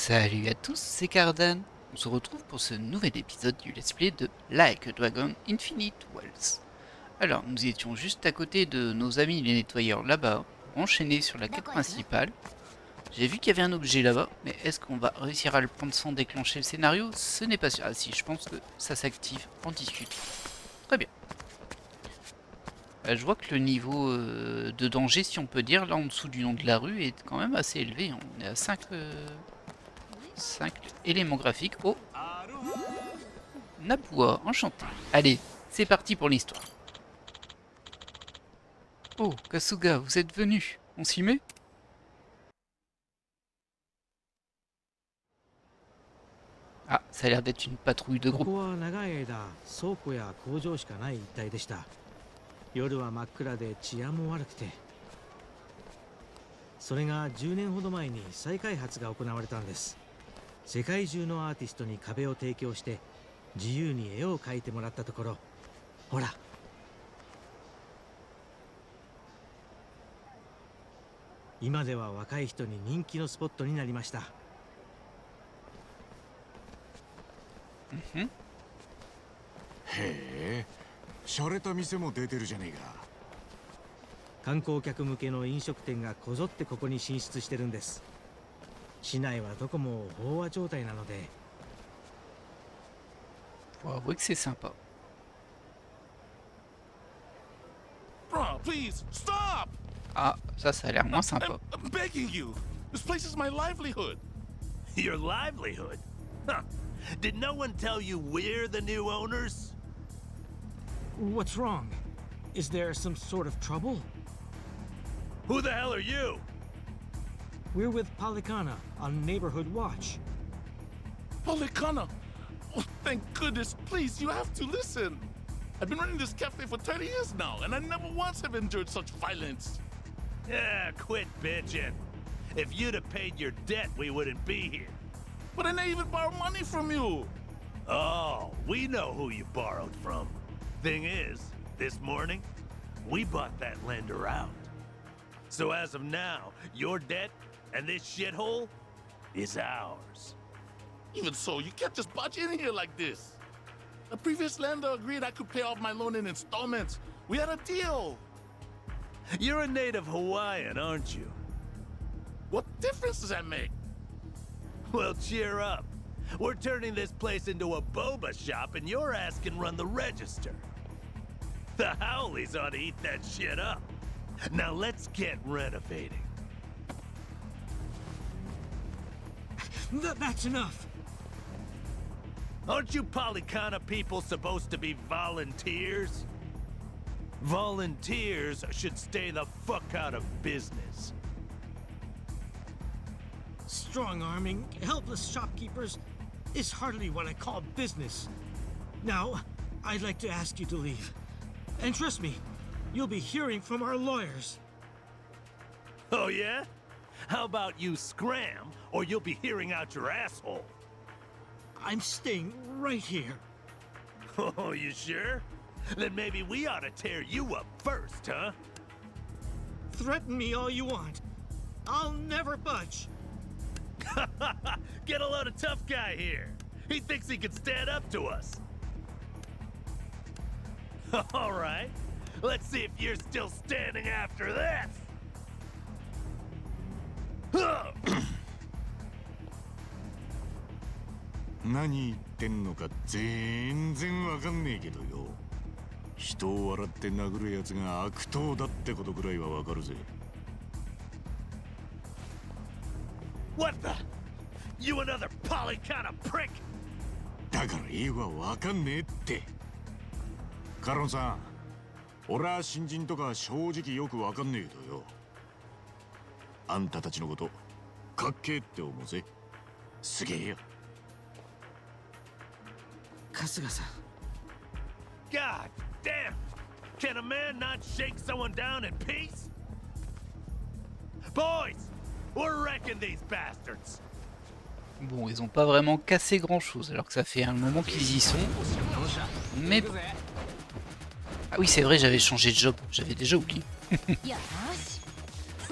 Salut à tous, c'est Cardan. On se retrouve pour ce nouvel épisode du let's play de Like a Dragon Infinite Wells. Alors, nous étions juste à côté de nos amis les nettoyeurs là-bas, enchaînés sur la quête principale. J'ai vu qu'il y avait un objet là-bas, mais est-ce qu'on va réussir à le prendre sans déclencher le scénario? Ce n'est pas sûr. Ah si, je pense que ça s'active en discutant. Très bien. Je vois que le niveau de danger, si on peut dire, là en dessous du nom de la rue, est quand même assez élevé. On est à 5 éléments graphiques. Oh, Napua, enchanté. Allez, c'est parti pour l'histoire. Oh, Kasuga, vous êtes venu. On s'y met? Ah, ça a l'air d'être une patrouille de こ groupe. こは長い間倉庫や工場しかない一帯でした。夜は真っ暗で治安も悪くて、それが10年ほど前に再開発が行われたんです。世界中のアーティストに壁を提供して自由に絵を描いてもらったところ、ほら今では若い人に人気のスポットになりました。Mhm. へえ、洒落た店も出てるじゃねえか。観光客向けの飲食店がこぞってここに進出してるんです。市内はどこも飽和状態なので。 Faut avouer que c'est sympa. Bro, please stop! Ah, ça a l'air moins sympa. I'm begging you. This place is my livelihood. Your livelihood? Huh. Did no one tell you we're the new owners? What's wrong? Is there some sort of trouble? Who the hell are you? We're with Policana on Neighborhood Watch. Policana. Oh, thank goodness. Please, you have to listen. I've been running this cafe for 30 years now, and I never once have endured such violence. Yeah, quit bitching. If you'd have paid your debt, we wouldn't be here. But I never even borrowed money from you. Oh, we know who you borrowed from. Thing is, this morning, we bought that lender out. So as of now, your debt and this shithole is ours. Even so, you can't just barge in here like this. The previous lender agreed I could pay off my loan in installments. We had a deal. You're a native Hawaiian, aren't you? What difference does that make? Well, cheer up. We're turning this place into a boba shop and your ass can run the register. The Howleys ought to eat that shit up. Now let's get renovating. That's enough. Aren't you Policana people supposed to be volunteers? Volunteers should stay the fuck out of business. Strong-arming helpless shopkeepers is hardly what I call business. Now, I'd like to ask you to leave. And trust me, you'll be hearing from our lawyers. Oh yeah? How about you scram, or you'll be hearing out your asshole? I'm staying right here. Oh, you sure? Then maybe we ought to tear you up first, huh? Threaten me all you want. I'll never budge. Get a load of tough guy here. He thinks he can stand up to us. All right. Let's see if you're still standing after this. 何言ってんのか全然わかんねえけどよ。人を笑って殴るやつが悪党だってことくらいはわかるぜ。What the? You another Policana prick? だから英語はわかんねえって。カロンさん、俺は新人とか正直よくわかんねえけどよ。あんたたちのことかっけえって思うぜ。すげえよ。春日さん。 God damn! Can a man not shake someone down in peace? Boys, we're wrecking these bastards. Bon, ils ont pas vraiment cassé grand chose, alors que ça fait un moment qu'ils y sont. Mais bon. Ah oui, c'est vrai, j'avais changé de job, j'avais déjà oublié.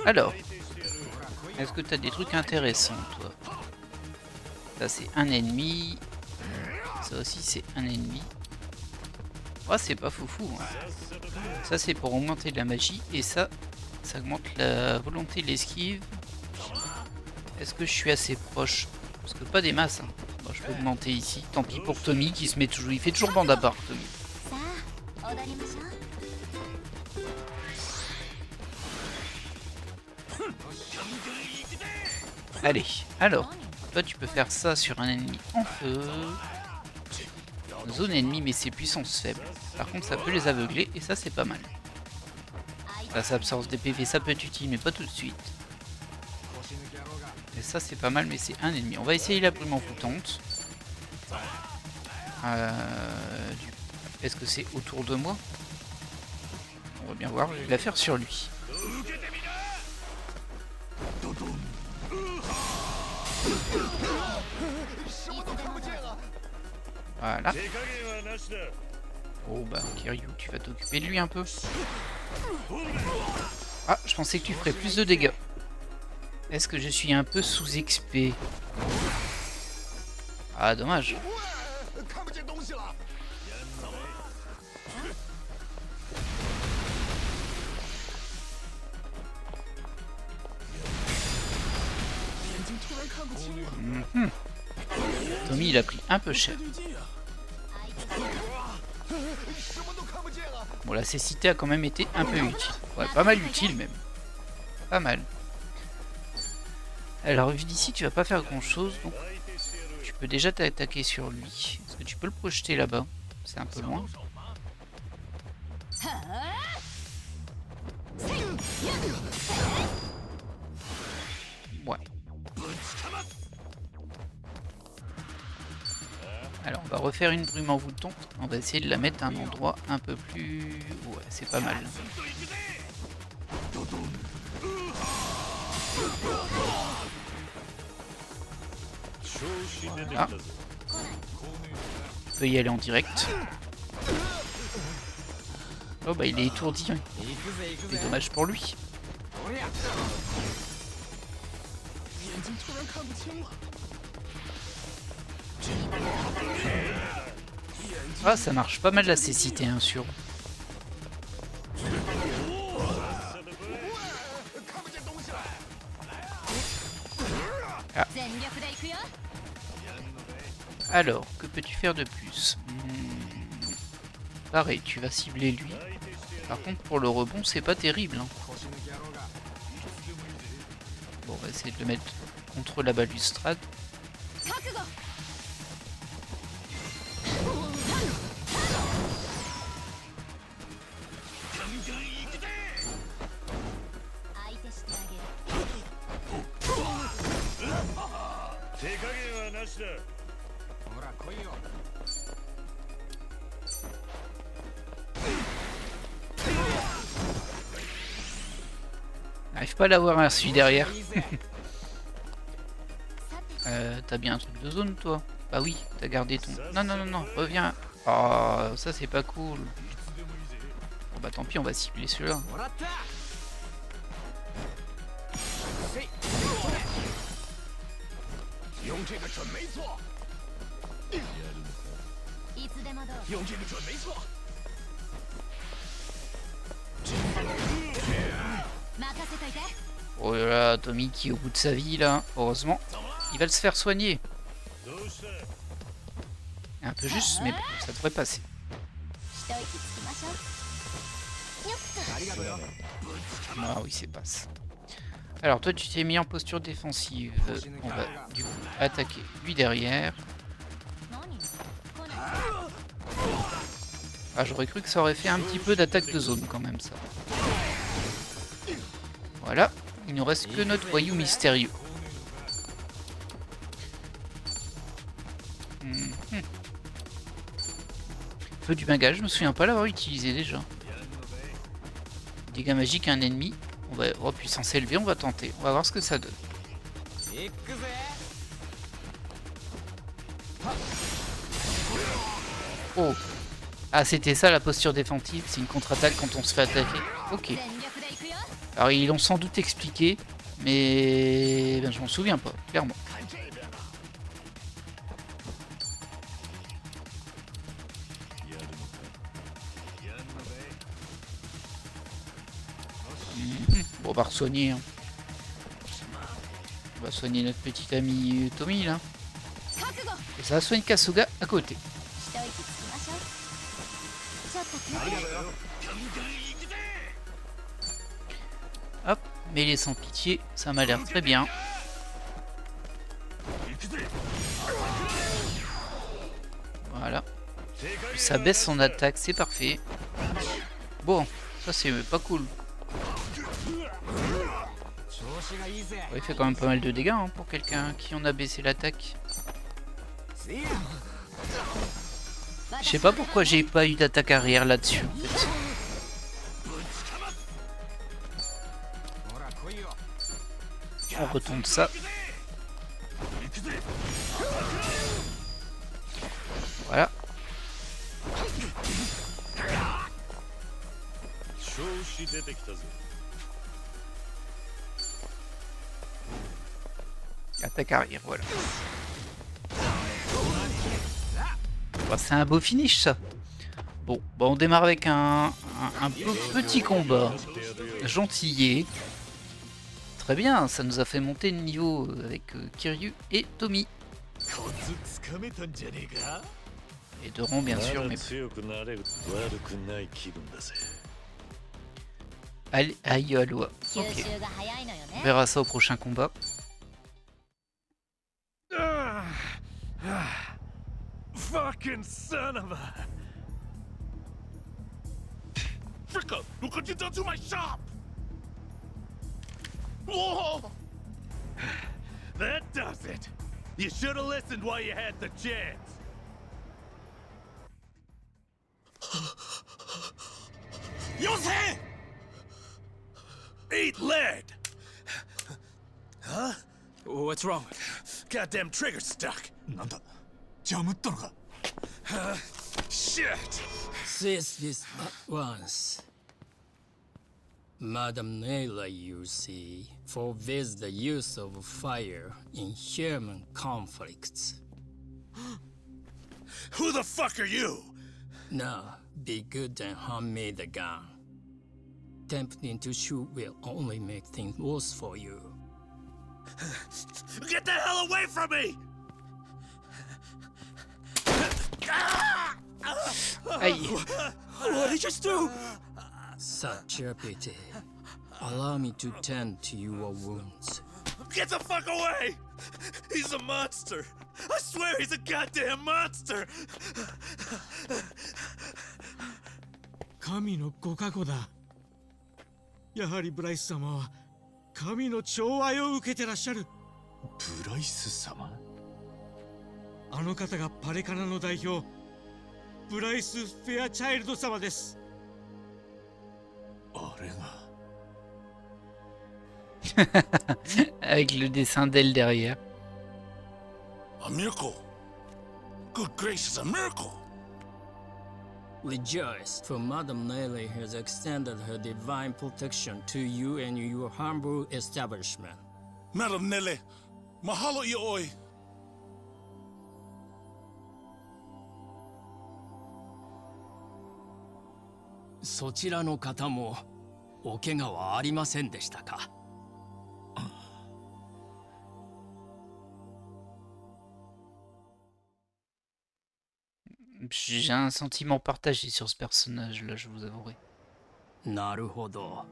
Alors, est-ce que t'as des trucs intéressants, toi? Ça c'est un ennemi. Ça aussi c'est un ennemi. Oh, c'est pas foufou. Hein. Ça c'est pour augmenter la magie. Et ça augmente la volonté de l'esquive. Est-ce que je suis assez proche? Parce que pas des masses. Hein. Bon, je peux augmenter ici. Tant pis pour Tommy qui se met toujours. Il fait toujours bande à part, Tommy. Allez, alors, toi tu peux faire ça sur un ennemi en feu. Zone ennemie, mais c'est puissance faible. Par contre, ça peut les aveugler et ça, c'est pas mal. Là, ça absorbe des PV, ça peut être utile, mais pas tout de suite. Et ça, c'est pas mal, mais c'est un ennemi. On va essayer la brume envoûtante. Est-ce que c'est autour de moi? On va bien voir, je vais la faire sur lui. Voilà. Oh bah Kiryu, tu vas t'occuper de lui un peu. Ah, je pensais que tu ferais plus de dégâts. Est-ce que je suis un peu sous-XP? Ah, dommage. Tommy, il a pris un peu cher. Bon, la cécité a quand même été un peu utile. Ouais, pas mal utile même. Pas mal. Alors, vu d'ici, tu vas pas faire grand chose. Donc, tu peux déjà t'attaquer sur lui. Est-ce que tu peux le projeter là-bas? C'est un peu loin. Ouais. Alors on va refaire une brume envoûtante. On va essayer de la mettre à un endroit un peu plus... Ouais, c'est pas mal. Ah. Je peux y aller en direct. Oh bah il est étourdi. Hein. C'est dommage pour lui. Ah, ça marche pas mal la cécité, hein, sur. Ah. Alors, que peux-tu faire de plus? Pareil, tu vas cibler lui. Par contre, pour le rebond, c'est pas terrible. Hein. Bon, on va essayer de le mettre contre la balustrade. J'arrive pas à l'avoir un celui derrière. T'as bien un truc de zone toi? Bah oui, t'as gardé ton... Non, non, non, non, reviens. Oh, ça c'est pas cool. Bon bah tant pis, on va cibler ceux-là. Oh là là, Tommy qui est au bout de sa vie là, heureusement. Il va se faire soigner. Un peu juste, mais bon, ça devrait passer. Ah oui, c'est passe. Alors toi tu t'es mis en posture défensive. On va du coup attaquer lui derrière. Ah, j'aurais cru que ça aurait fait un petit peu d'attaque de zone quand même ça. Voilà, il nous reste que notre voyou mystérieux. Feu du Bengale, je me souviens pas l'avoir utilisé déjà. Dégâts magiques à un ennemi. On va... Oh, puissance élevée, on va tenter. On va voir ce que ça donne. Oh. Ah, c'était ça la posture défensive, c'est une contre-attaque quand on se fait attaquer. Ok. Alors ils l'ont sans doute expliqué, mais ben, je m'en souviens pas, clairement. Bon, on va soigner. Hein. On va soigner notre petit ami Tommy là. Et ça soigne Kasuga à côté. Hop, mêlée sans pitié, ça m'a l'air très bien. Voilà. Ça baisse son attaque, c'est parfait. Bon, ça c'est pas cool. Ouais, il fait quand même pas mal de dégâts hein, pour quelqu'un qui en a baissé l'attaque. Je sais pas pourquoi j'ai pas eu d'attaque arrière là-dessus en fait. On retourne ça. Voilà. Attaque arrière, voilà. Bah, c'est un beau finish ça. Bon, bah on démarre avec un petit combat. Gentillet. Très bien, ça nous a fait monter de niveau avec Kiryu et Tommy. Et Doran bien sûr, mais... Allez, aïe, Aloha. Ok. On verra ça au prochain combat. Fucking son of a... Fricka, look what you done to my shop! Whoa! That does it! You should have listened while you had the chance! Yosei! Eat lead! Huh? What's wrong? Goddamn trigger stuck! なんだジャムったのか Shit! Says this at once. Madame Naylor, you see, forbids the use of fire in human conflicts. Who the fuck are you? Now, be good and hand me the gun. Tempting to shoot will only make things worse for you. Get the hell away from me! Aïe. What did you just do? Such a pity. Allow me to tend to your wounds. Get the fuck away! He's a monster! I swear he's a goddamn monster! 神のご加護だ。やはりブライス様は神の寵愛を受けてらっしゃる。ブライス様あの方がパレカナの代表、ブライス・フェアチャイルド様です。あれが Avec le dessin d'elle derrière. A miracle! Good gracious, a miracle! Rejoice, for Madame Naylor has extended her divine protection to you and your humble establishment. Madam Nelly, mahalo ioi! そちらの方もお怪我はありませんでしたか? J'ai un sentiment partagé sur ce personnage là, je vous avouerai. なるほど。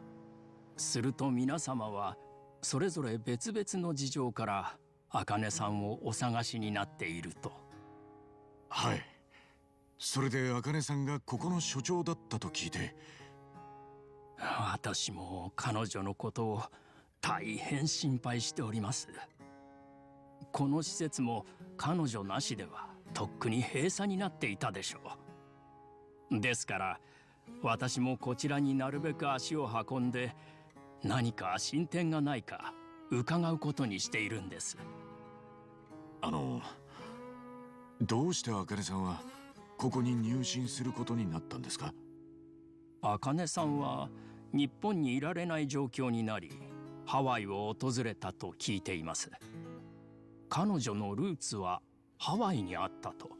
すると皆様はそれぞれ別々の事情から茜さんをお探しになっていると。はい。それで茜さんがここの所長だったと聞いて。私も彼女のことを大変心配しております。この施設も彼女なしではとっくに閉鎖になっていたでしょう。ですから私もこちらになるべく足を運んで何か進展がないか伺うことにしているんです。どうして茜さんはここに入信することになったんですか？茜さんは日本にいられない状況になりハワイを訪れたと聞いています。彼女のルーツはハワイにあったと。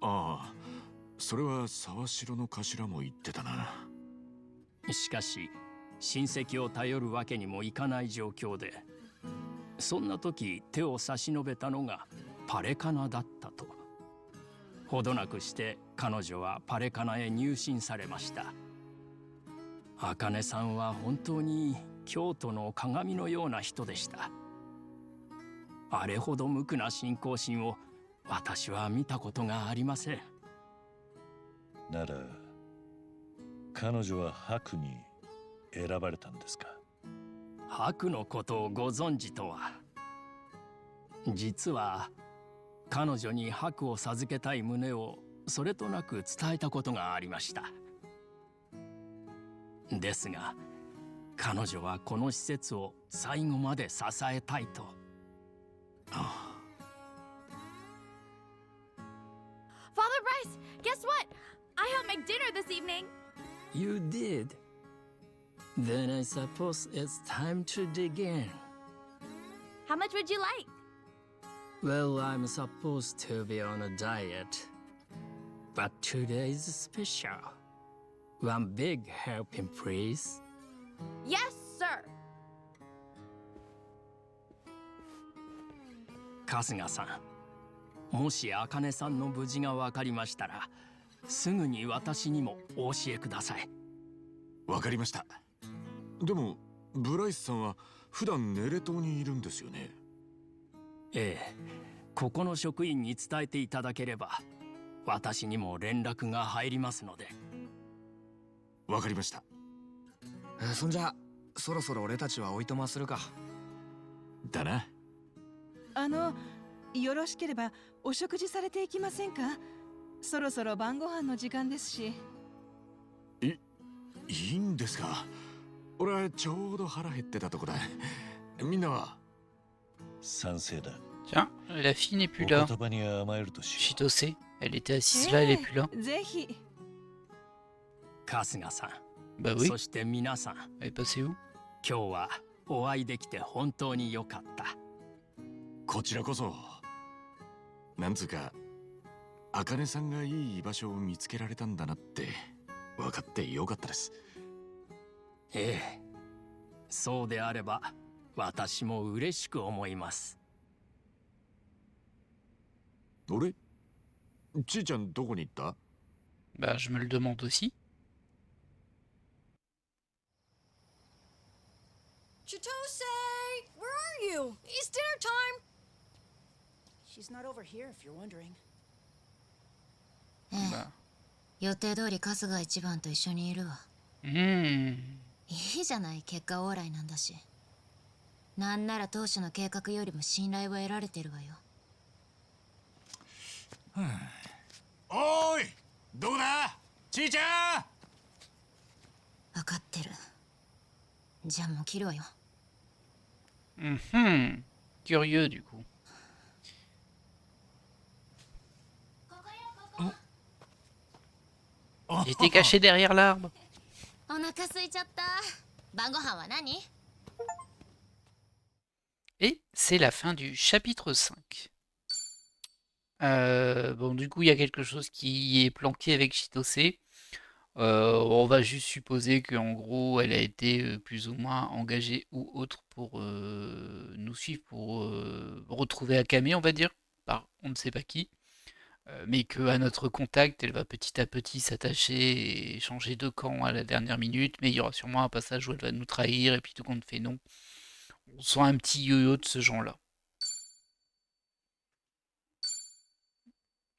ああ、それは沢城の頭も言ってたな。しかし親戚を頼るわけにもいかない状況で、そんな時手を差し伸べたのがパレカナだったと。ほどなくして彼女はパレカナへ入信されました。茜さんは本当に京都の鏡のような人でした。あれほど無垢な信仰心を私は見たことがありません。なら彼女は白に選ばれたんですか？白のことをご存知とは。実は彼女に白を授けたい旨をそれとなく伝えたことがありました。ですが彼女はこの施設を最後まで支えたいと。Father Bryce, guess what? I helped make dinner this evening. You did? Then I suppose it's time to dig in. How much would you like? Well, I'm supposed to be on a diet, but today's special. One big helping, please. Yes, sir. 春日さん、もし茜さんの無事が分かりましたら、すぐに私にもお教えください。わかりました。でもブライスさんは普段ネレ島にいるんですよね？ええ、ここの職員に伝えていただければ私にも連絡が入りますので。わかりました。そんじゃそろそろ俺たちはおいとまするか。だな。よろしければお食事されていきませんか？そろそろ晩ご飯の時間ですし。いいんですか？俺はちょうど腹減ってたとこだ。みんなは？賛成だ。Tiens, la fille n'est plus お là. 言葉に甘えるとしよ Chitose, elle était assise là, elle est plus là. ぜひ。春日さん、 Bah oui, そして皆さん、 elle est passée où? 今日はお会いできて本当に良かった。こちらこそ。なんつうか茜さんがいい居場所を見つけられたんだなって分かってよかったです。ええ、そうであれば私も嬉しく思います。俺ちーちゃんどこに行った？ Bah je me le demande aussi. Chitose, where are you? It's dinner time. She's not over here if you're wondering. bah. 予定通り春日一番と一緒にいるわ。Hmm. いいじゃない、結果オーライなんだし。なんなら当初の計画よりも信頼は得られてるわよ。おーい、どこだちーちゃん。分かってる。じゃあもう切るわよ。Mhm. Curieux du coup. Il était caché derrière l'arbre. お腹空いちゃった。晩ご飯は何？ Et c'est la fin du chapitre 5. Bon, du coup, il y a quelque chose qui est planqué avec Chitose. On va juste supposer qu'en gros, elle a été plus ou moins engagée ou autre pour nous suivre, pour retrouver Akame, on va dire, par on ne sait pas qui. Mais qu'à notre contact, elle va petit à petit s'attacher et changer de camp à la dernière minute. Mais il y aura sûrement un passage où elle va nous trahir et puis tout compte fait non. On sent un petit yo-yo de ce genre-là.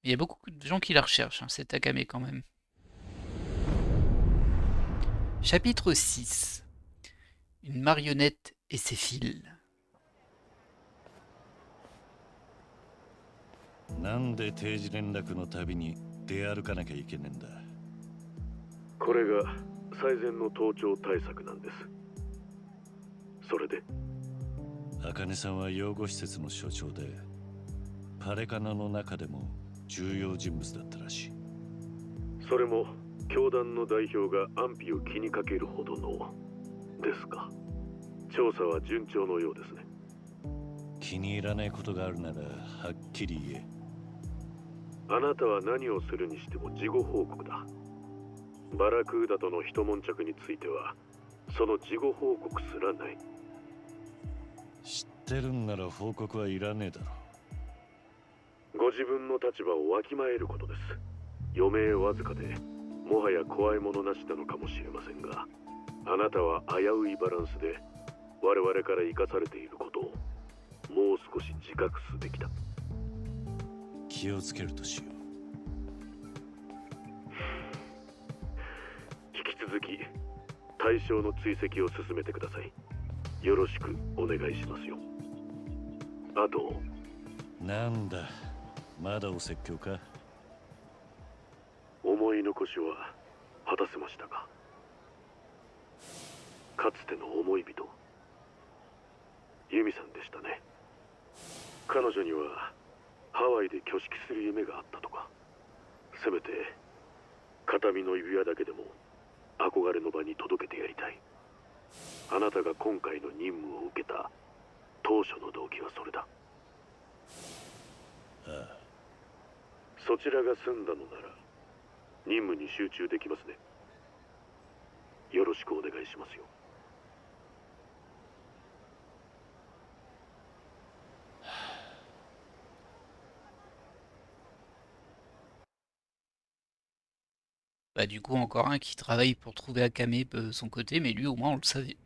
Il y a beaucoup de gens qui la recherchent, hein, cette Akame quand même. Chapitre 6. Une marionnette et ses fils. なんで定時連絡のたびに出歩かなきゃいけねえんだ。これが最善の盗聴対策なんです。それで茜さんは養護施設の所長でパレカナの中でも重要人物だったらしい。それも教団の代表が安否を気にかけるほどのですか。調査は順調のようですね。気に入らないことがあるならはっきり言え。あなたは何をするにしても事後報告だ。バラクーダとの一悶着についてはその事後報告すらない。知ってるんなら報告はいらねえだろ。ご自分の立場をわきまえることです。余命わずかでもはや怖いものなしなのかもしれませんが、あなたは危ういバランスで我々から生かされていることをもう少し自覚すべきだ。気をつけるとしよう。引き続き対象の追跡を進めてください。よろしくお願いしますよ。あと、なんだ、まだお説教か。思い残しは果たせましたか。かつての思い人、ユミさんでしたね。彼女にはハワイで挙式する夢があったとか。せめて形見の指輪だけでも憧れの場に届けてやりたい。あなたが今回の任務を受けた当初の動機はそれだ。ああ。そちらが済んだのなら任務に集中できますね。よろしくお願いしますよ。Bah du coup encore un qui travaille pour trouver Akame de son côté, mais lui au moins on le savait.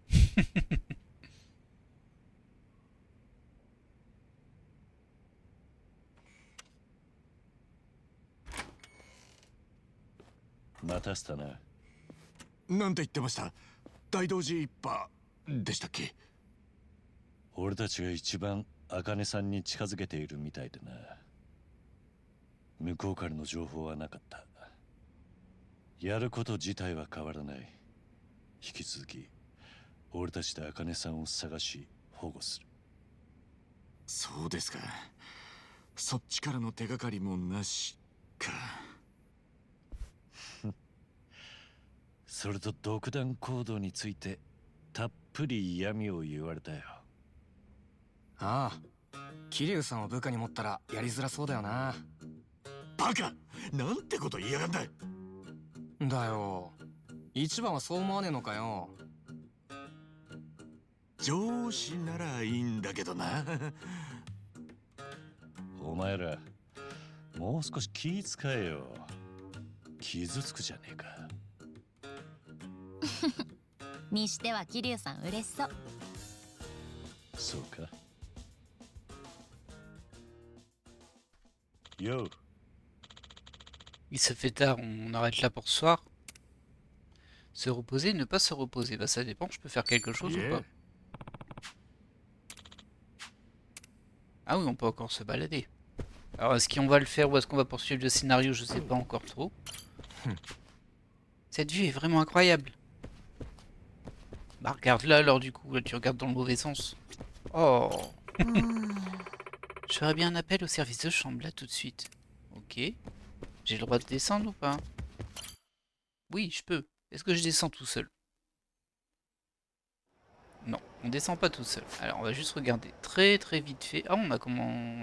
待たせたな。なんて言ってました？大同時一派でしたっけ？俺たちが一番茜さんに近づけているみたいでな。向こうからの情報はなかった。やること自体は変わらない。引き続き俺たちで茜さんを探し保護する。そうですか。そっちからの手がかりもなしか。それと独断行動についてたっぷり嫌味を言われたよ。ああ、桐生さんを部下に持ったらやりづらそうだよな。バカ！なんてこと言いやがんだ。だよ、一番はそう思わねえのかよ。上司ならいいんだけどな。お前らもう少し気使えよ。傷つくじゃねえか。にしては桐生さん嬉しそう。そうか。Yo. Il se fait tard, on arrête là pour ce soir. Se reposer, ne pas se reposer. Bah ça dépend, je peux faire quelque chose ou pas. Ah oui, on peut encore se balader. Alors est-ce qu'on va le faire ou est-ce qu'on va poursuivre le scénario? Je sais pas encore trop. Cette vue est vraiment incroyable. Bah regarde là alors du coup, là tu regardes dans le mauvais sens. Oh. Je ferais bien un appel au service de chambre là tout de suite. Ok. J'ai le droit de descendre ou pas? Oui, je peux. Est-ce que je descends tout seul? Non, on descend pas tout seul. Alors on va juste regarder très vite fait. Ah, on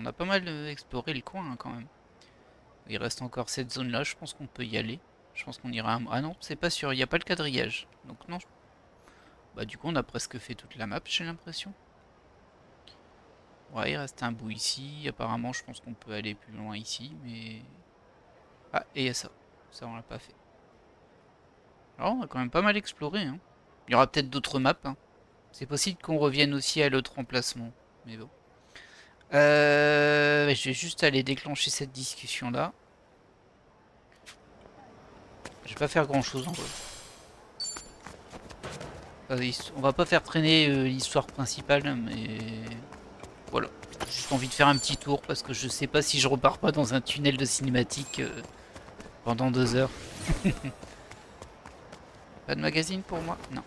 a pas mal exploré le coin hein, quand même. Il reste encore cette zone là, je pense qu'on peut y aller. Je pense qu'on ira... Ah non, c'est pas sûr, il n'y a pas le quadrillage. Donc non. Bah du coup on a presque fait toute la map, j'ai l'impression. Ouais, il reste un bout ici. Apparemment je pense qu'on peut aller plus loin ici, mais... Ah, et il y a ça. Ça on l'a pas fait. Alors on a quand même pas mal exploré. Hein. Il y aura peut-être d'autres maps. Hein. C'est possible qu'on revienne aussi à l'autre emplacement. Mais bon. Je vais juste aller déclencher cette discussion là. Je vais pas faire grand chose en vrai. On va pas faire traîner l'histoire principale, mais voilà. J'ai juste envie de faire un petit tour parce que je sais pas si je repars pas dans un tunnel de cinématique pendant 2 heures. Pas de magazine pour moi? Non.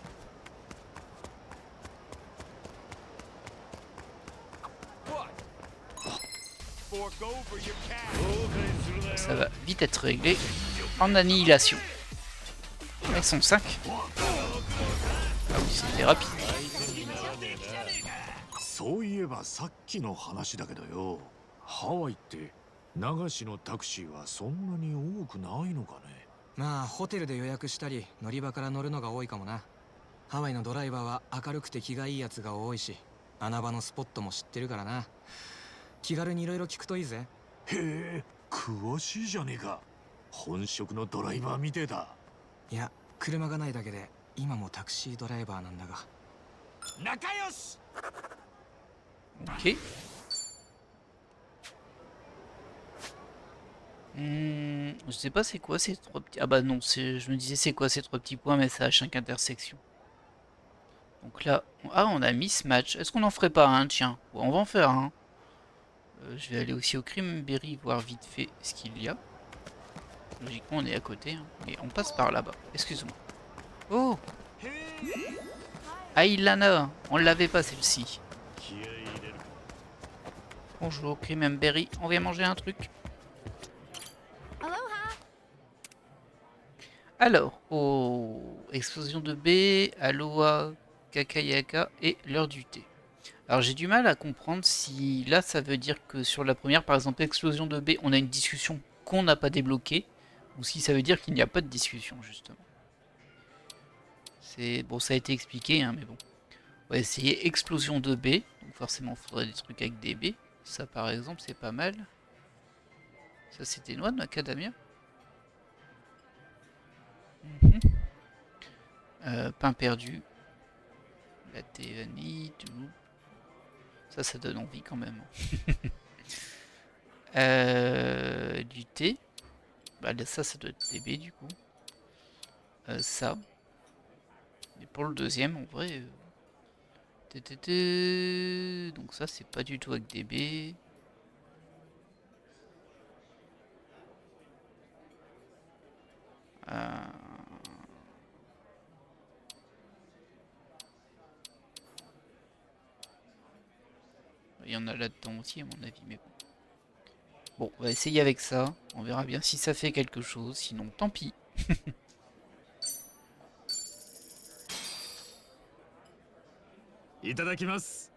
Ça va vite être réglé en annihilation. Ils sont 5. Ah oui, c'était rapide. そういえばさっきの話だけどよ、ハワイって流しのタクシーはそんなに多くないのかね。まあホテルで予約したり乗り場から乗るのが多いかもな。ハワイのドライバーは明るくて気がいいやつが多いし、穴場のスポットも知ってるからな。気軽にいろいろ聞くといいぜ。へえ、詳しいじゃねえか。本職のドライバーみてえだ。いや、車がないだけで今もタクシードライバーなんだが。仲良し。 Ok. Je sais pas c'est quoi ces trois petits... Ah bah non, je me disais c'est quoi ces trois petits points, mais c'est à chaque intersection. Donc là... Ah, on a mismatch. Est-ce qu'on en ferait pas un, tiens? Ouais, on va en faire un. Je vais aller aussi au Crimberry voir vite fait ce qu'il y a. Logiquement on est à côté, hein. Et on passe par là-bas. Excuse-moi. Oh, Ailana, on l'avait pas celle-ci. Bonjour Crimberry, on vient manger un truc. Alors, explosion de B, Aloha, Kakayaka et l'heure du thé. Alors j'ai du mal à comprendre si là ça veut dire que sur la première, par exemple explosion de B, on a une discussion qu'on n'a pas débloquée, ou si ça veut dire qu'il n'y a pas de discussion justement. C'est bon, ça a été expliqué, hein, mais bon. On va essayer explosion de B, donc forcément il faudrait des trucs avec des B. Ça par exemple c'est pas mal. Ça c'était noix de macadamia. Pain perdu. Latte vanille, tout. Ça donne envie quand même. Du thé. Bah ça doit être TB du coup. Ça. Et pour le deuxième, en vrai... Donc ça, c'est pas du tout avec DB. Il y en a là-dedans aussi, à mon avis, mais bon. Bon, on va essayer avec ça. On verra bien si ça fait quelque chose. Sinon, tant pis. Itadakimasu.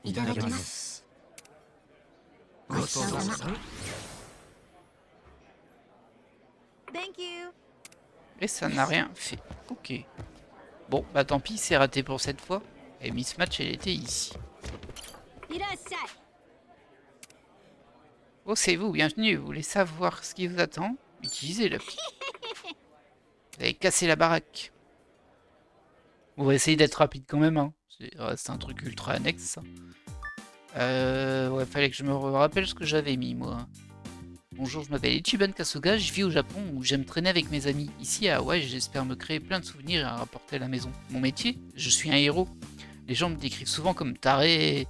Itadakimasu. Thank you. Et ça n'a rien fait. Ok. Bon, bah tant pis, c'est raté pour cette fois. Et Mismatch, elle était ici. Oh, c'est vous, bienvenue. Vous voulez savoir ce qui vous attend? Utilisez-le. Vous avez cassé la baraque. On va essayer d'être rapide quand même, hein. C'est un truc ultra annexe, ça. Ouais, fallait que je me rappelle ce que j'avais mis, moi. Bonjour, je m'appelle Ichiban Kasuga, je vis au Japon où j'aime traîner avec mes amis. Ici à Hawaï, j'espère me créer plein de souvenirs et à rapporter à la maison. Mon métier? Je suis un héros. Les gens me décrivent souvent comme taré.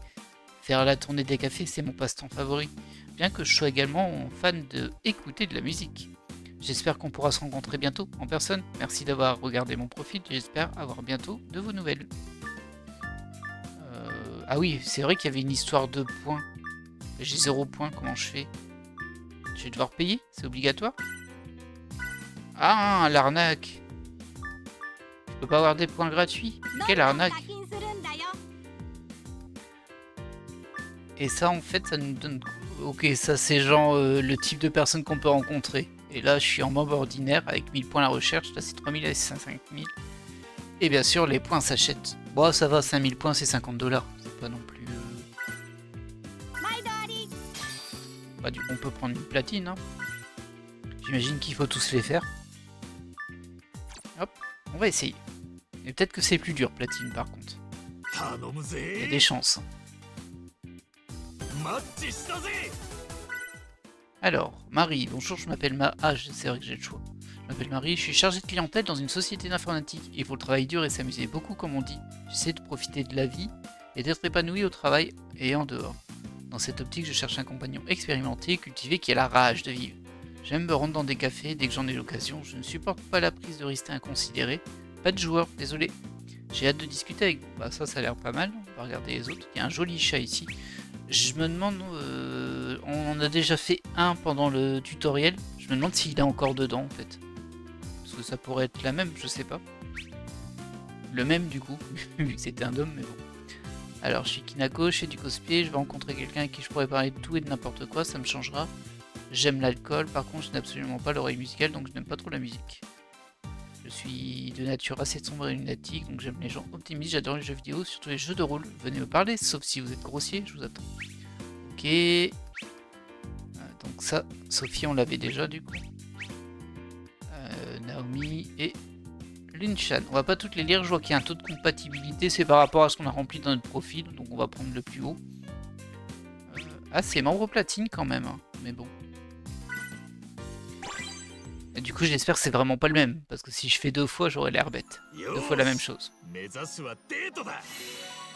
Faire la tournée des cafés, c'est mon passe-temps favori. Bien que je sois également fan de écouter de la musique. J'espère qu'on pourra se rencontrer bientôt en personne. Merci d'avoir regardé mon profil, j'espère avoir bientôt de vos nouvelles. Ah oui, c'est vrai qu'il y avait une histoire de points. J'ai 0 points, comment je fais? Je vais devoir payer? C'est obligatoire? Ah, l'arnaque! Je peux pas avoir des points gratuits? Quelle arnaque! Et ça, en fait, ça nous donne... Ok, ça c'est genre le type de personne qu'on peut rencontrer. Et là, je suis en membre ordinaire avec 1000 points à la recherche. Là, c'est 3000 et 5000. Et bien sûr, les points s'achètent. Bon, ça va, 5000 points, c'est 50$. C'est pas non plus... Bah, du coup, on peut prendre une platine. Hein. J'imagine qu'il faut tous les faire. Hop, on va essayer. Et peut-être que c'est plus dur, platine, par contre. Il y a des chances. Alors, Marie, bonjour, je m'appelle c'est vrai que j'ai le choix. Je m'appelle Marie, je suis chargée de clientèle dans une société d'informatique. Il faut le travail dur et s'amuser beaucoup, comme on dit. J'essaie de profiter de la vie et d'être épanoui au travail et en dehors. Dans cette optique, je cherche un compagnon expérimenté, cultivé, qui a la rage de vivre. J'aime me rendre dans des cafés dès que j'en ai l'occasion. Je ne supporte pas la prise de risque inconsidérée. Pas de joueur, désolé. J'ai hâte de discuter avec vous. Bah ça a l'air pas mal. On va regarder les autres. Il y a un joli chat ici. Je me demande, on en a déjà fait un pendant le tutoriel. Je me demande s'il est encore dedans en fait. Parce que ça pourrait être la même, je sais pas. Le même du coup, vu que c'était un homme, mais bon. Alors, je suis Kinako, je fais du cosplay, je vais rencontrer quelqu'un avec qui je pourrais parler de tout et de n'importe quoi, ça me changera. J'aime l'alcool, par contre je n'ai absolument pas l'oreille musicale, donc je n'aime pas trop la musique. Je suis de nature assez sombre et lunatique, donc j'aime les gens optimistes, j'adore les jeux vidéo, surtout les jeux de rôle. Venez me parler, sauf si vous êtes grossier, je vous attends. Ok. Donc ça, Sophie, on l'avait déjà du coup. Naomi et Linchan. On va pas toutes les lire, je vois qu'il y a un taux de compatibilité, c'est par rapport à ce qu'on a rempli dans notre profil, donc on va prendre le plus haut. Ah, c'est membre platine quand même, hein. Mais bon. Et du coup, j'espère que c'est vraiment pas le même, parce que si je fais 2 fois, j'aurais l'air bête. 2 fois la même chose.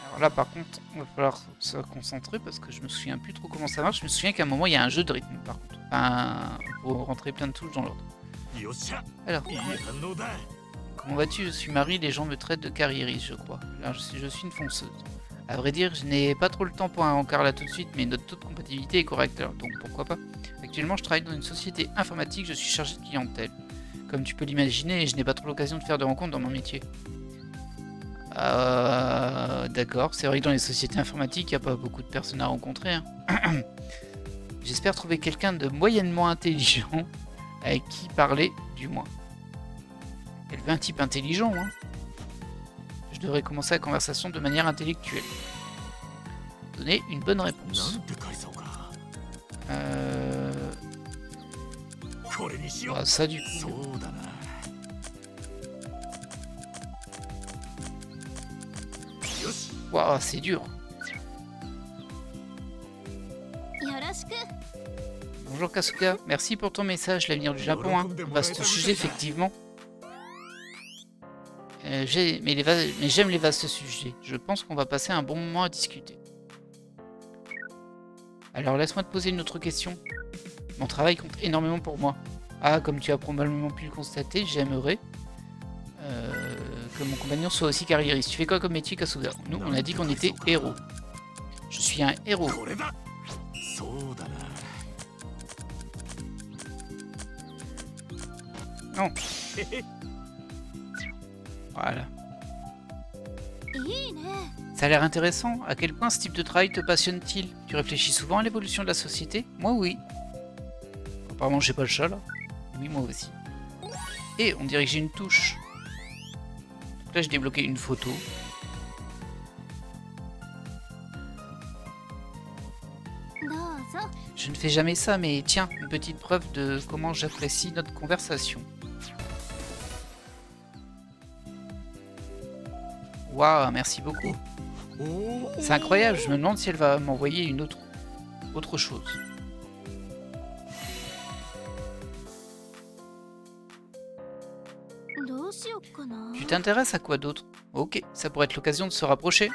Alors là, par contre, il va falloir se concentrer, parce que je me souviens plus trop comment ça marche. Je me souviens qu'à un moment, il y a un jeu de rythme, par contre. Enfin, pour rentrer plein de touches dans l'ordre. Alors, comment vas-tu? Je suis Marie, les gens me traitent de carriériste, je crois. Alors, je suis une fonceuse. À vrai dire, je n'ai pas trop le temps pour un encart là tout de suite, mais notre taux de compatibilité est correct, alors donc pourquoi pas. Actuellement, je travaille dans une société informatique, je suis chargé de clientèle. Comme tu peux l'imaginer, je n'ai pas trop l'occasion de faire de rencontres dans mon métier. D'accord, c'est vrai que dans les sociétés informatiques, il n'y a pas beaucoup de personnes à rencontrer. Hein. J'espère trouver quelqu'un de moyennement intelligent avec qui parler, du moins. Elle veut un type intelligent, hein. Je devrais commencer la conversation de manière intellectuelle. Donner une bonne réponse. Bah, ça du coup. Waouh, c'est dur. Bonjour Kasuga, merci pour ton message, l'avenir du Japon, hein. Vaste sujet effectivement. Mais j'aime les vastes sujets. Je pense qu'on va passer un bon moment à discuter. Alors laisse-moi te poser une autre question. Mon travail compte énormément pour moi. Ah, comme tu as probablement pu le constater, j'aimerais que mon compagnon soit aussi carriériste. Tu fais quoi comme métier, Kasuga? Nous, on a dit qu'on était héros. Je suis un héros. Non. Voilà. Ça a l'air intéressant. À quel point ce type de travail te passionne-t-il? Tu réfléchis souvent à l'évolution de la société? Moi, oui. Apparemment, j'ai pas le chat, là. Oui, moi aussi. Et on dirait que j'ai une touche. Donc là, j'ai débloqué une photo. Je ne fais jamais ça, mais tiens, une petite preuve de comment j'apprécie notre conversation. Waouh, merci beaucoup. C'est incroyable, je me demande si elle va m'envoyer une autre chose. Tu t'intéresses à quoi d'autre? Ok, ça pourrait être l'occasion de se rapprocher.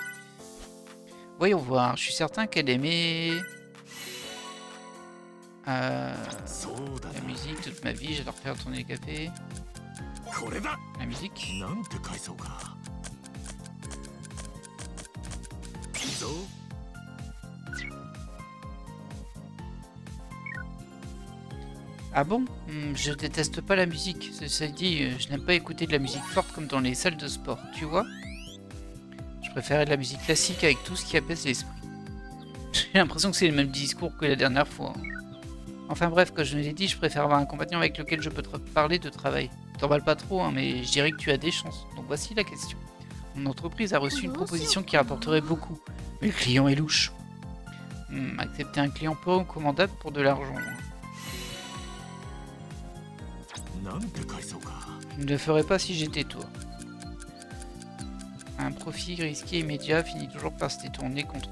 Voyons voir, je suis certain qu'elle aimait... la musique toute ma vie, j'adore faire tourner le café. La musique. Ah bon? Je déteste pas la musique. Cela dit, je n'aime pas écouter de la musique forte comme dans les salles de sport, tu vois? Je préférais de la musique classique avec tout ce qui apaise l'esprit. J'ai l'impression que c'est le même discours que la dernière fois. Enfin bref, comme je l'ai dit, je préfère avoir un compagnon avec lequel je peux te parler de travail. T'emballes pas trop, hein, mais je dirais que tu as des chances. Donc voici la question. Mon entreprise a reçu une proposition qui rapporterait beaucoup. Mais le client est louche. Accepter un client peu recommandable pour de l'argent. Je ne le ferais pas si j'étais toi. Un profit risqué immédiat finit toujours par se détourner contre...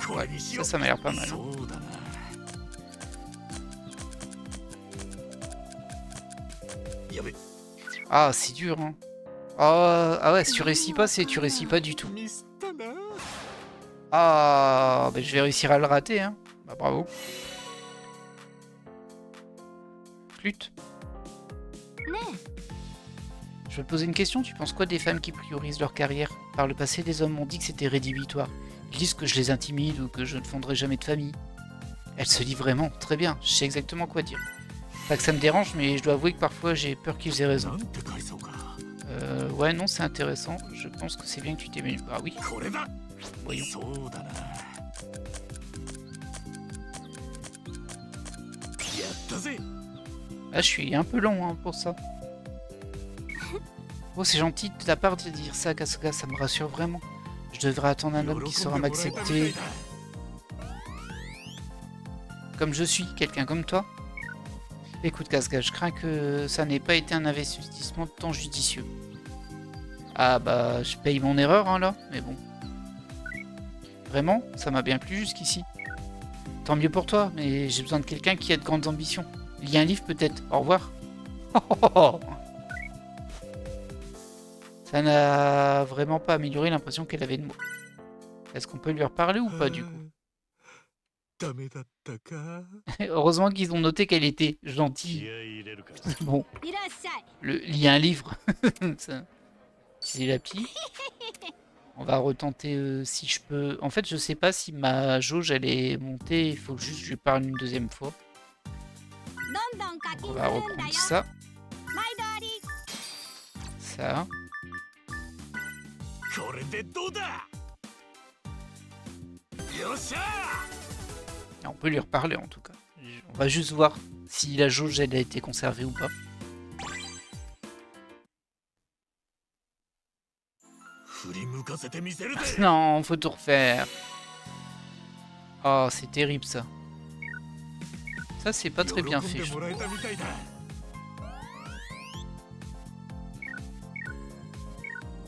Ouais, ça m'a l'air pas mal. Hein. Ah, c'est dur, hein. Ah ouais, si tu réussis pas, c'est tu réussis pas du tout. Ah, bah je vais réussir à le rater, hein. Bah bravo. Flûte. Je vais te poser une question, tu penses quoi des femmes qui priorisent leur carrière? Par le passé, les hommes m'ont dit que c'était rédhibitoire. Ils disent que je les intimide ou que je ne fonderai jamais de famille. Elle se dit vraiment, très bien, je sais exactement quoi dire. Pas que ça me dérange, mais je dois avouer que parfois j'ai peur qu'ils aient raison. Ouais, non, c'est intéressant. Je pense que c'est bien que tu t'aimes. Ah oui. Voyons. Ah, je suis un peu long hein, pour ça. Oh, c'est gentil de ta part de dire ça, Kasuga, ça me rassure vraiment. Je devrais attendre un homme qui saura m'accepter. Comme je suis, quelqu'un comme toi. Écoute, Kasuga, je crains que ça n'ait pas été un investissement tant judicieux. Ah bah, je paye mon erreur, hein, là, mais bon. Vraiment, ça m'a bien plu jusqu'ici. Tant mieux pour toi, mais j'ai besoin de quelqu'un qui a de grandes ambitions. Il y a un livre peut-être. Au revoir. Ça n'a vraiment pas amélioré l'impression qu'elle avait de moi. Est-ce qu'on peut lui reparler ou pas du coup? Heureusement qu'ils ont noté qu'elle était gentille. Bon. Il y a un livre. C'est l'appli. On va retenter si je peux. En fait, je sais pas si ma jauge elle est montée. Il faut juste que je lui parle une deuxième fois. On va reprendre ça. Ça. Et on peut lui reparler en tout cas. On va juste voir si la jauge elle a été conservée ou pas. Non, faut tout refaire. Oh, c'est terrible ça. Ça, c'est pas très bien fait.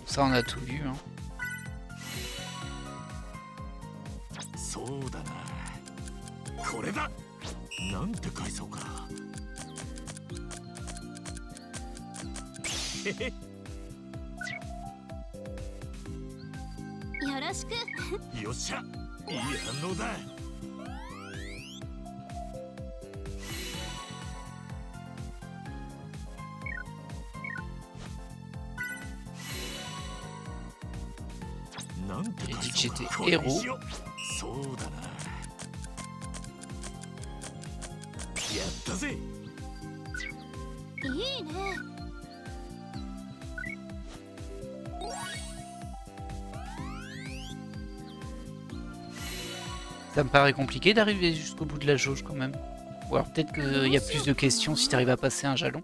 Ça, on a tout vu. Hein. J'ai dit que j'étais héros. Ça me paraît compliqué d'arriver jusqu'au bout de la jauge quand même. Ou alors peut-être qu'il y a plus de questions si tu arrives à passer un jalon.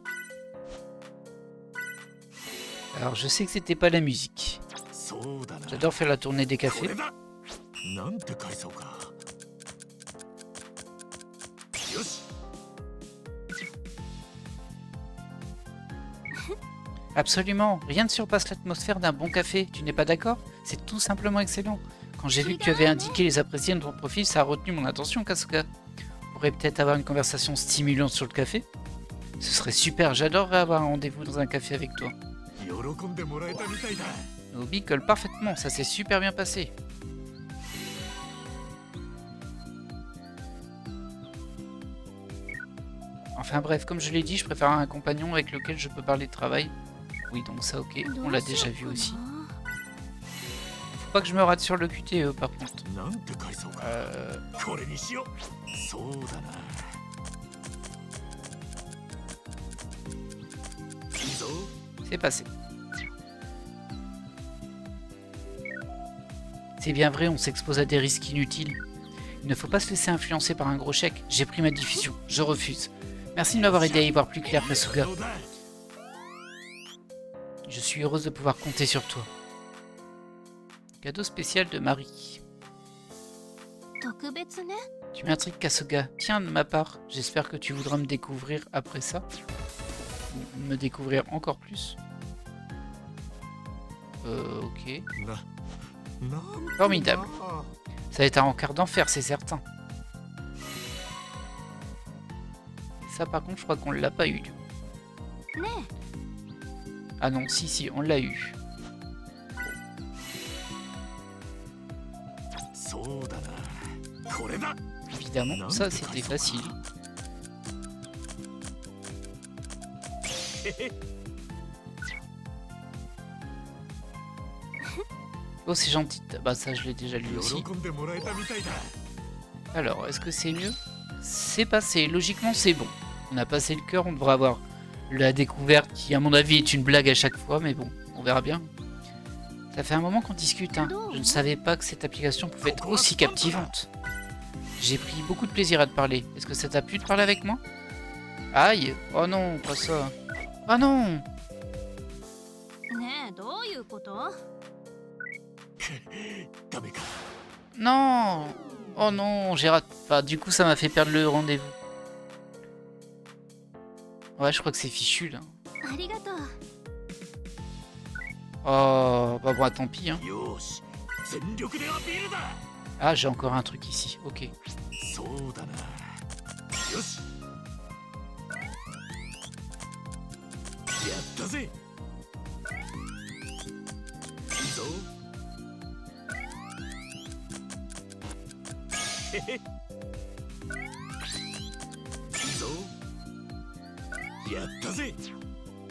Alors je sais que c'était pas la musique. J'adore faire la tournée des cafés. Absolument, rien ne surpasse l'atmosphère d'un bon café, tu n'es pas d'accord? C'est tout simplement excellent. Quand j'ai vu que tu avais indiqué les apprécier de ton profil, ça a retenu mon attention, Kasuga. On pourrait peut-être avoir une conversation stimulante sur le café? Ce serait super, j'adorerais avoir un rendez-vous dans un café avec toi. Obi colle parfaitement, ça s'est super bien passé. Enfin bref, comme je l'ai dit, je préfère un compagnon avec lequel je peux parler de travail. Oui, donc ça, ok, on l'a déjà vu aussi. Faut pas que je me rate sur le QTE par contre. C'est passé. C'est bien vrai, on s'expose à des risques inutiles. Il ne faut pas se laisser influencer par un gros chèque. J'ai pris ma diffusion, je refuse. Merci de m'avoir aidé à y voir plus clair, Kasuga. Je suis heureuse de pouvoir compter sur toi. Cadeau spécial de Marie. Tu m'intrigues, Kasuga. Tiens, de ma part, j'espère que tu voudras me découvrir après ça. Ou me découvrir encore plus. Ok. Formidable. Ça va être un encart d'enfer, c'est certain. Ça, par contre, je crois qu'on l'a pas eu. Ah non, si, on l'a eu. Évidemment, ça c'était facile. Oh, c'est gentil. Bah ça, je l'ai déjà lu aussi. Alors, est-ce que c'est mieux? C'est passé. Logiquement, c'est bon. On a passé le cœur, on devrait avoir la découverte qui, à mon avis, est une blague à chaque fois, mais bon, on verra bien. Ça fait un moment qu'on discute, hein. Je ne savais pas que cette application pouvait être aussi captivante. J'ai pris beaucoup de plaisir à te parler. Est-ce que ça t'a plu de parler avec moi? Aïe! Oh non, pas ça. Oh non! の？ ダメか。 Non. Oh non, j'ai raté. Enfin, du coup, ça m'a fait perdre le rendez-vous. Ouais, je crois que c'est fichu là. ありがとう。 Oh, bah bon, tant pis. Hein. よし、全力でアピールだ。 Ah, j'ai encore un truc ici. Ok. そうだな。よし。やったぜ。いいぞ。へへ。いいぞ。やったぜ。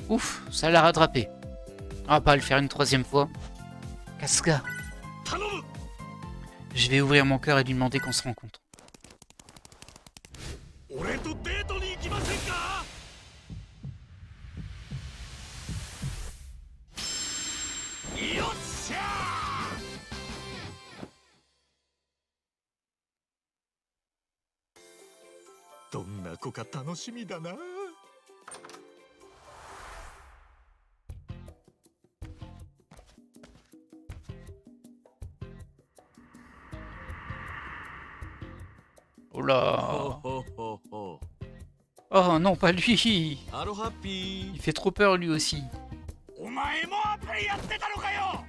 Ouf, ça l'a rattrapé. On va pas le faire une troisième fois. Casca. 頼む。 Je vais ouvrir mon cœur et lui demander qu'on se rencontre. 俺とデートに行きませんか。よっしゃー。どんな子か楽しみだな。 Oh là. Oh non, pas lui. Il fait trop peur lui aussi. お前もアプリやってたのかよ。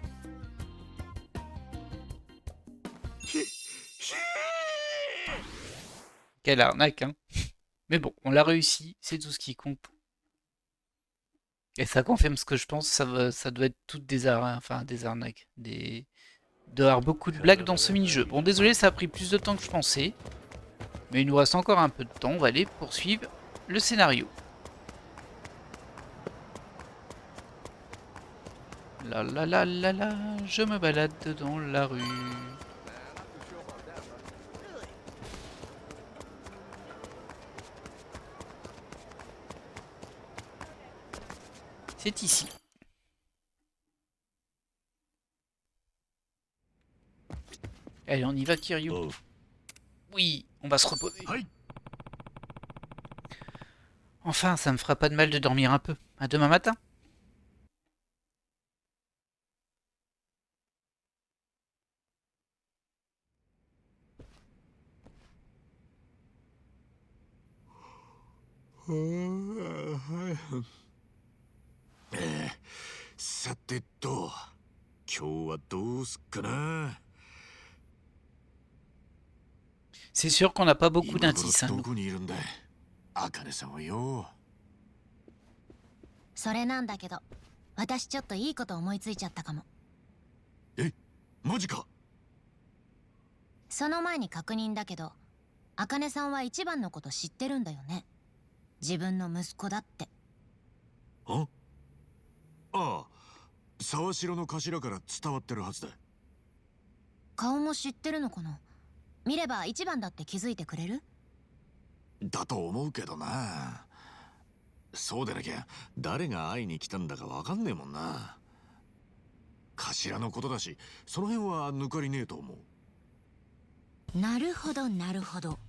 Quelle arnaque, hein. Mais bon, on l'a réussi, c'est tout ce qui compte. Et ça confirme ce que je pense, ça doit être toutes des arnaques, enfin des arnaques, il doit y avoir beaucoup de blagues dans ce mini-jeu. Bon, désolé, ça a pris plus de temps que je pensais. Mais il nous reste encore un peu de temps, on va aller poursuivre le scénario. La la la la la, je me balade dans la rue. C'est ici. Allez, on y va, Kiryu. Oui, on va se reposer. Enfin, ça me fera pas de mal de dormir un peu. À demain matin. Eh, さてと、今日はどうすっかな。 C'est sûr qu'on n'a pas beaucoup d'indices. どこにいるんだ。あかねさんはよ。それなんだけど、私ちょっといいこと思いついちゃったかも。え、マジか。その前に確認だけど、あかねさんは一番のこと知ってるんだよね。自分の息子だって。ああ、沢城の頭から伝わってるはずだ。顔も知ってるのかな。見れば一番だって気づいてくれる？だと思うけどな。そうでなきゃ誰が会いに来たんだかわかんねえもんな。頭のことだし、その辺は抜かりねえと思う。なるほどなるほど。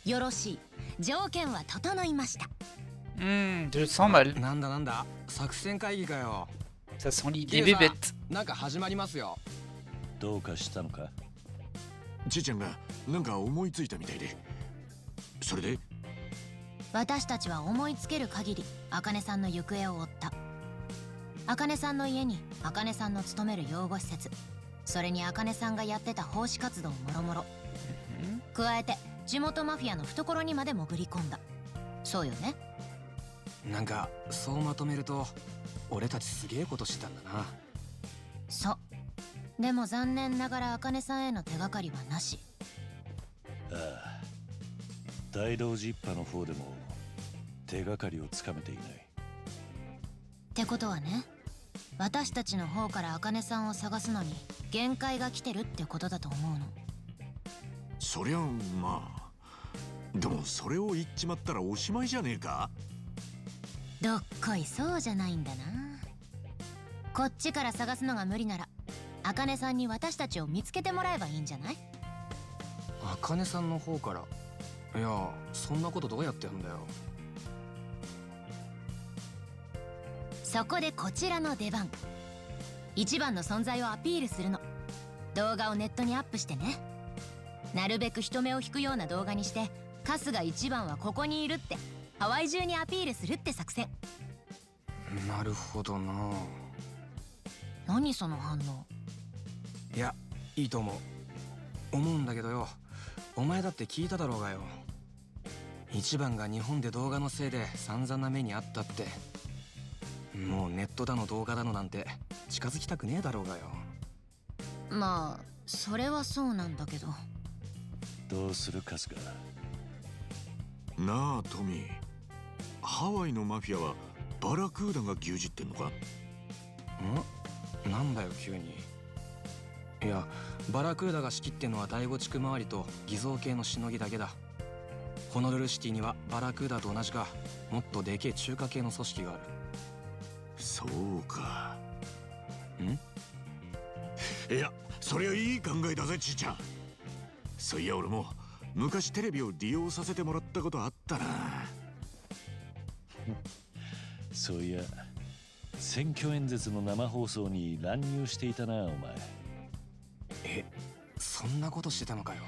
よろしい。条件は整いました。je le sens mal. なんだなんだ、作戦会議かよ。 Ça sent l'idée bébête. なんか始まりますよ。どうかしたのか。ちーちゃんがなんか思いついたみたいで。それで私たちは思いつける限り茜さんの行方を追った。茜さんの家に茜さんの勤める養護施設、それに茜さんがやってた奉仕活動もろもろ、加えて地元マフィアの懐にまで潜り込んだ。そうよね。なんかそうまとめると俺たちすげえことしたんだな。そう。でも残念ながら茜さんへの手がかりはなし。ああ、大道寺一派の方でも手がかりをつかめていない。ってことはね、私たちの方から茜さんを探すのに限界が来てるってことだと思うの。そりゃまあ、でもそれを言っちまったらおしまいじゃねえか。どっこいそうじゃないんだな。こっちから探すのが無理なら茜さんに私たちを見つけてもらえばいいんじゃない？茜さんの方から。いや、そんなことどうやってやるんだよ。そこでこちらの出番。一番の存在をアピールするの。動画をネットにアップしてね。なるべく人目を引くような動画にして、春日一番はここにいるってハワイ中にアピールするって作戦。なるほどな。何その反応。いや、いいと思うんだけどよ、お前だって聞いただろうがよ。一番が日本で動画のせいで散々な目にあったって。もうネットだの動画だのなんて近づきたくねえだろうがよ。まあそれはそうなんだけど。どうする春日。なあトミー、ハワイのマフィアはバラクーダが牛耳ってんのか？なんだよ急に。いや、バラクーダが仕切ってんのは第五地区周りと偽造系のしのぎだけだ。ホノルルシティにはバラクーダと同じかもっとでけえ中華系の組織がある。そうか。いや、そりゃいい考えだぜちいちゃん。そういや俺も昔テレビを利用させてもらったことあったな。そういや、選挙演説の生放送に乱入していたなお前。そんなことしてたのかよ。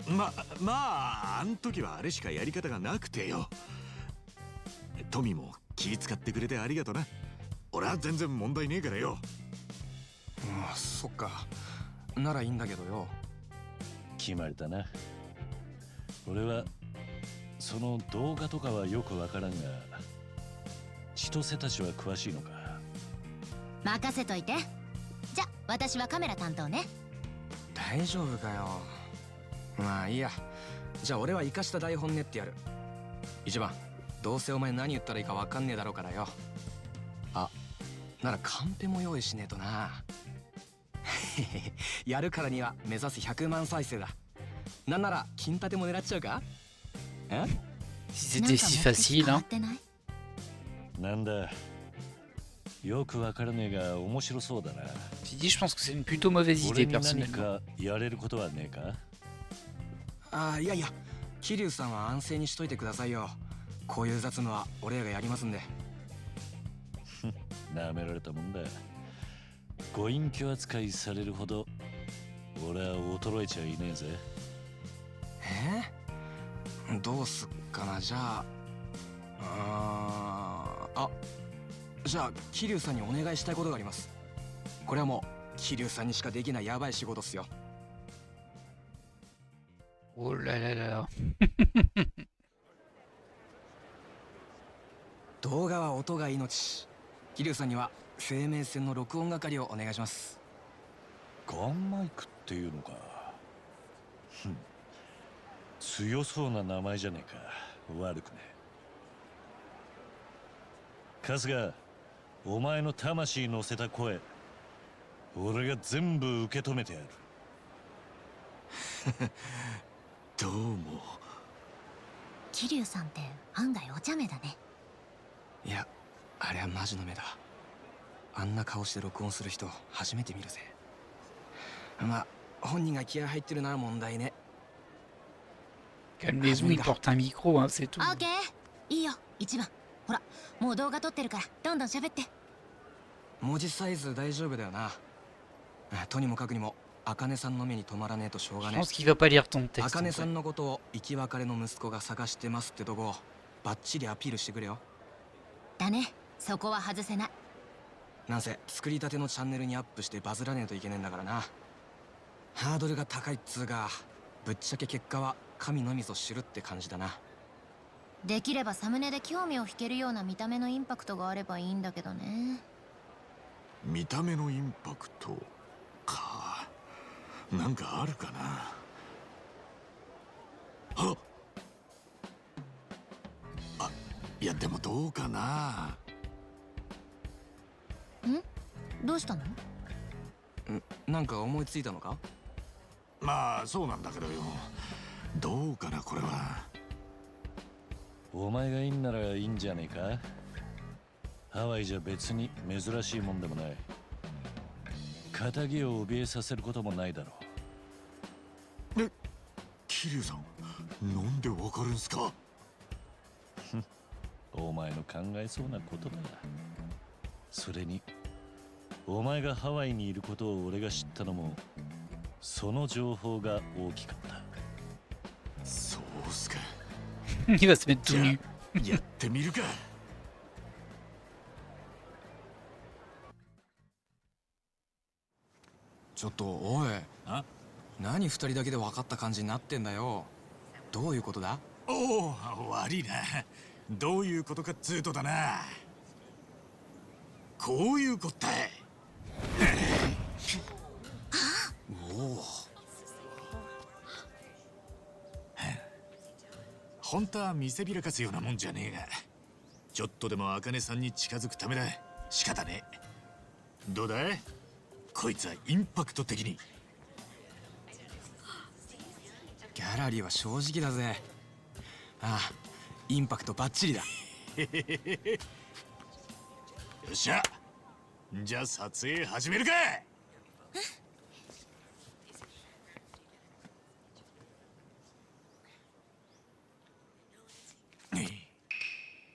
まああん時はあれしかやり方がなくてよ。トミも気使ってくれてありがとな。俺は全然問題ねえからよ。そっか、ならいいんだけどよ。決まりだな。俺はその動画とかはよくわからんが、千歳たちは詳しいのか？任せといて。じゃ私はカメラ担当ね。大丈夫かよ。まあいいや。じゃあ俺は生かした台本練ってやる。一番、どうせお前何言ったらいいかわかんねえだろうからよ。あ、ならカンペも用意しねえとな。やるからには目指す100万再生だ。なんなら金立ても狙っちゃうか？Si c'était si facile, hein. なんだ、よくわからねえが面白そうだな。J'ai dit, je pense que c'est une plutôt mauvaise idée 俺に何 personnellement. かやれることはねえか？いやいや、桐生さんは安静にしといてくださいよ。こういう雑務は俺らがやりますんで。なめられたもんだ。ご隠居扱いされるほど俺は衰えちゃいねえぜ。どうすっかな。じゃあじゃあ桐生さんにお願いしたいことがあります。これはもう桐生さんにしかできないヤバい仕事っすよ。Oh là là là. 動画は音が命。桐生さんには生命線の録音係をお願いします。ガンマイクっていうのか。強そうな名前じゃねえか。悪くねえ。春日、お前の魂乗せた声、俺が全部受け止めてやる。どうも。桐生さんって案外お茶目だね。いや、あれはマジの目だ。あんな顔して録音する人初めて見るぜ。まあ本人が気合入ってるなら問題ね。Calmez-vous, il porte un micro, hein, c'est tout. オーケー、いいよ一番。ほら、もう動画撮ってるからどんどん喋って。文字サイズ大丈夫だよな。とにもかくにも茜さんの目に留まらねえとしょうが Je ねえ。 pense qu'il va pas lire ton texte. 茜 en さ fait. んのことを生き別れの息子が探してますってとこをバッチリアピールしてくれよ。だね、そこは外せない。なんせ作りたてのチャンネルにアップしてバズらねえといけねえんだからな。ハードルが高いっつうか、ぶっちゃけ結果は神のみぞ知るって感じだな。できればサムネで興味を引けるような見た目のインパクトがあればいいんだけどね。見た目のインパクトか。なんかあるかな。いやでもどうかな。どうしたの？なんか思いついたのか？まあそうなんだけどよ。どうかなこれは。お前がいいんならいいんじゃねえか。ハワイじゃ別に珍しいもんでもない。仇を怯えさせることもないだろう。桐生さん、なんでわかるんすか？お前の考えそうなことだ。それにお前がハワイにいることを俺が知ったのもその情報が大きかった。そうっすか。Il va se mettre tout nu. やってみるか。ちょっとおい、何二人だけで分かった感じになってんだよ。どういうことだ？おお、悪いな。どういうことかっつうとだな。こういうこったい。おお。本当は見せびらかすようなもんじゃねえが、ちょっとでも茜さんに近づくためだ。仕方ねえ。どうだ？こいつはインパクト的に。ギャラリーは正直だぜ。ああ、インパクトバッチリだ。よっしゃ、じゃあ撮影始めるか。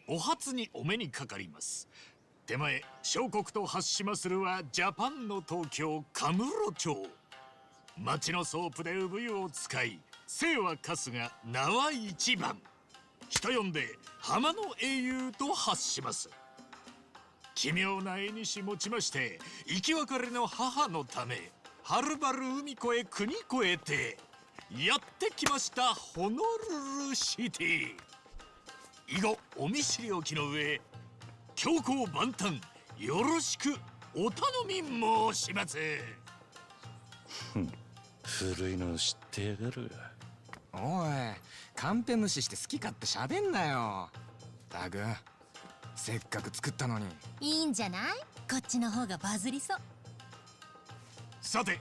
お初にお目にかかります。手前小国と発しまするはジャパンの東京カムロ町。町のソープで産湯を使い、姓は春日、名は一番。人呼んで浜の英雄と発します。奇妙な縁に持ちまして、生き別れの母のためはるばる海越え国越えてやってきましたホノルルシティ。以後お見知りおきの上、強行万端よろしくお頼み申します。古いの知ってやがる。おい、カンペ無視して好き勝手喋んなよ。タグ、せっかく作ったのに。いいんじゃない？こっちの方がバズりそう。さて、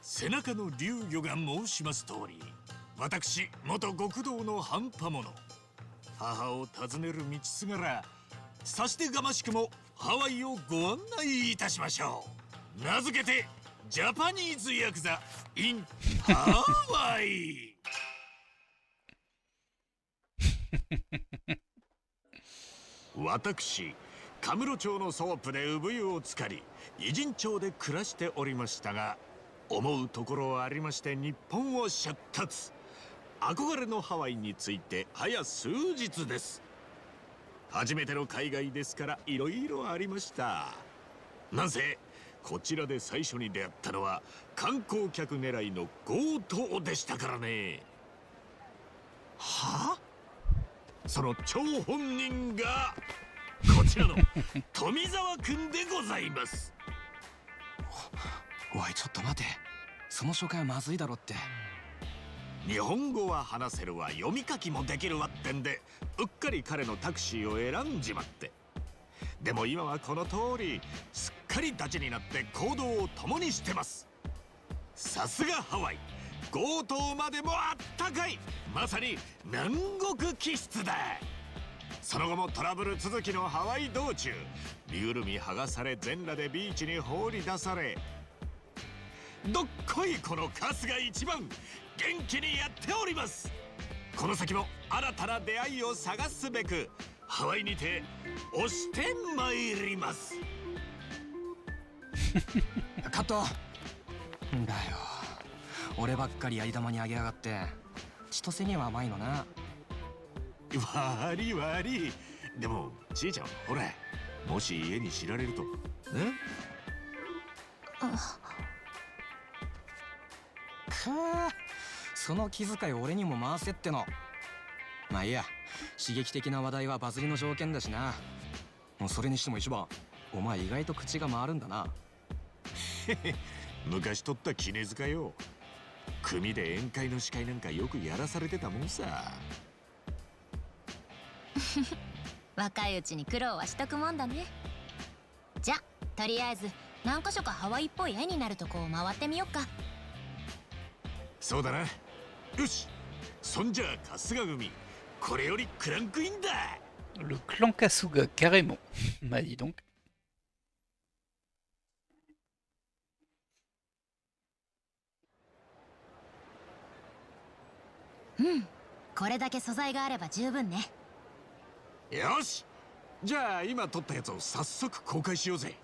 背中の竜魚が申します通り、私元極道の半端者、母を訪ねる道すがら、さしてがましくもハワイをご案内いたしましょう。名付けてジャパニーズヤクザ in ハワイ。私カムロ町のソープで産湯を浸かり、偉人町で暮らしておりましたが、思うところはありまして日本を出立。憧れのハワイについて早数日です。初めての海外ですからいろいろありました。なんせこちらで最初に出会ったのは観光客狙いの強盗でしたからね。はあ？その張本人がこちらの富澤くんでございます。おい、ちょっと待て。その紹介はまずいだろって。日本語は話せるわ、読み書きもできるわってんで、うっかり彼のタクシーを選んじまって。でも今はこの通りすっかりダチになって行動を共にしてます。さすがハワイ、強盗までもあったかい、まさに南国気質だ。その後もトラブル続きのハワイ道中、身ぐるみ剥がされ全裸でビーチに放り出され、どっこいこの春日一番元気にやっております。この先も新たな出会いを探すべくハワイにて押してまいります。カット。んだよ、俺ばっかりやり玉にあげやがって。千歳には甘いのな。悪い悪い。でもちいちゃん、ほら、もし家に知られるとね。その気遣い俺にも回せっての。まあいいや、刺激的な話題はバズりの条件だしな。もうそれにしても一番、お前意外と口が回るんだな。昔取った絹塚よ。組で宴会の司会なんかよくやらされてたもんさ。若いうちに苦労はしとくもんだね。じゃとりあえず何か所かハワイっぽい絵になるとこを回ってみよっか。そうだな。よし、そんじゃ春日組、これよりクランクインだ。Le clan Kasuga, carrément. Bah dis donc. これだけ素材があれば十分ね。よし、じゃあ今撮ったやつを早速公開しようぜ。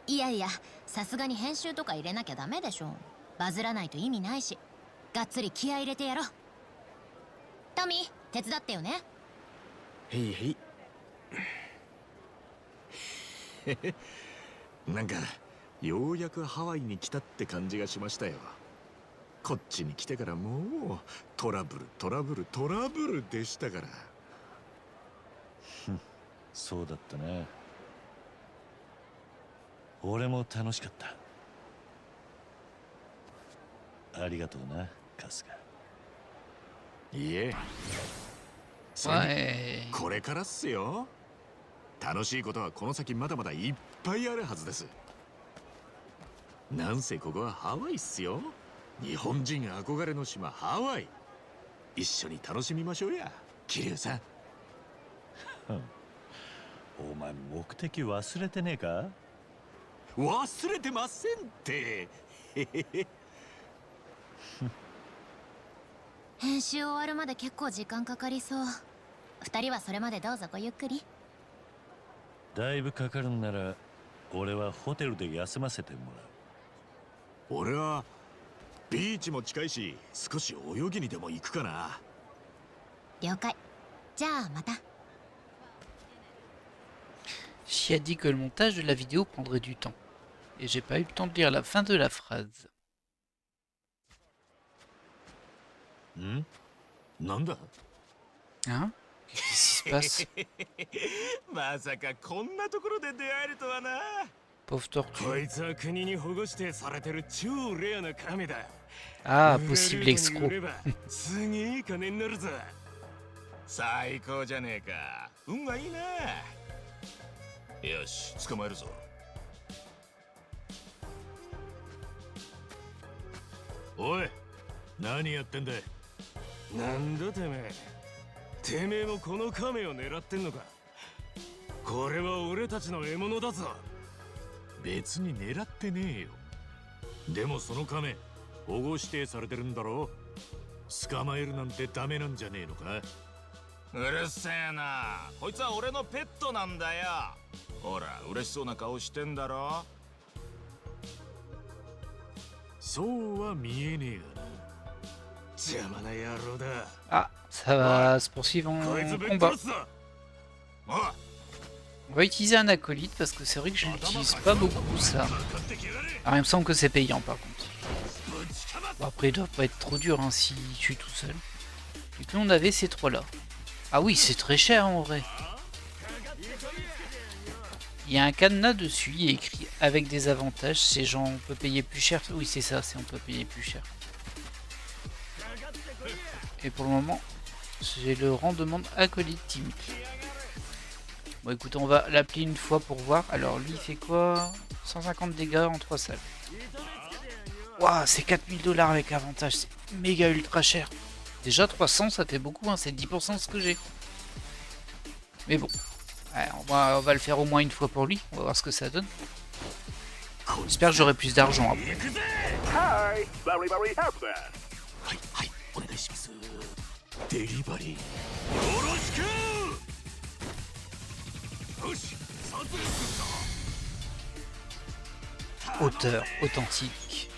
いやいや、さすがに編集とか入れなきゃダメでしょ。バズらないと意味ないし、がっつり気合い入れてやろう。トミー、手伝ってよね。へいへい。なんかようやくハワイに来たって感じがしましたよ。こっちに来てからもうトラブルでしたから。そうだったな。俺も楽しかった。ありがとうな、カスカ。いえ、それにこれからっすよ。楽しいことはこの先まだまだいっぱいあるはずです。なんせここはハワイっすよ。日本人憧れの島ハワイ。一緒に楽しみましょうや、桐生さん。お前目的忘れてねえか？忘れてませんって。編集終わるまで結構時間かかりそう。二人はそれまでどうぞごゆっくり。だいぶかかるんなら俺はホテルで休ませてもらう。俺はビーチも近いし少し泳ぎにでも行くかな。了解。じゃあまた。J'ai a dit que le montage de la vidéo prendrait du temps. Et j'ai pas eu le temps de lire la fin de la phrase. なんだ？ Hein? Qu'est-ce qui se passe? まさかこんなところで出会えるとはな。 Pauvre tortue. こいつは国に保護指定されてる超レアな亀だ。 Ah, possible escroc. すげえ金になるぞ。最高じゃねえか。運がいいな。よし、捕まえるぞ。おい、何やってんだ。なんだてめえ。てめえもこの亀を狙ってんのか。これは俺たちの獲物だぞ。別に狙ってねえよ。でもその亀保護指定されてるんだろ。捕まえるなんてダメなんじゃねえのか。うるせえな。こいつは俺のペットなんだよ。ほら、嬉しそうな顔してんだろ。そうは見えねえがな。邪魔な野郎だ。 Ah, ça va se poursuivre en combat. On va utiliser un acolyte parce que c'est vrai que je n'utilise pas beaucoup ça. Alors il me semble que c'est payant par contre. Bon, après il doit pas être trop dur hein, si je suis tout seul. Et puis on avait ces trois là. Ah oui, c'est très cher en vrai. Il y a un cadenas dessus, il est écrit avec des avantages. Ces gens, on peut payer plus cher. Oui, c'est ça, c'est on peut payer plus cher. Et pour le moment, j'ai le rang demande acolyte team. Bon écoute, on va l'appeler une fois pour voir. Alors lui il fait quoi? 150 dégâts en 3 salles. Waouh, c'est 4000 $ avec avantage, c'est méga ultra cher. Déjà 300 ça fait beaucoup, hein, c'est 10% de ce que j'ai. Mais bon, ouais, on va le faire au moins une fois pour lui, on va voir ce que ça donne. J'espère que j'aurai plus d'argent après. Hi, very happy. はいお願いします。デリバリーよろしく。よし、撮影するぞ。 Auteur authentique.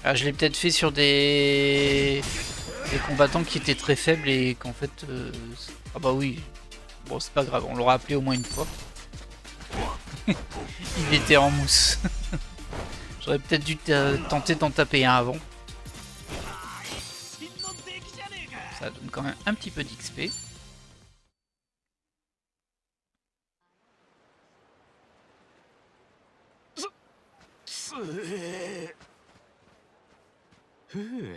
Ah, je l'ai peut-être fait sur des combattants qui étaient très faibles et qu'en fait... Ah bah oui, bon c'est pas grave, on l'aura appelé au moins une fois. Il était en mousse. J'aurais peut-être dû tenter d'en taper un avant. Ça donne quand même un petit peu d'XP.ふう、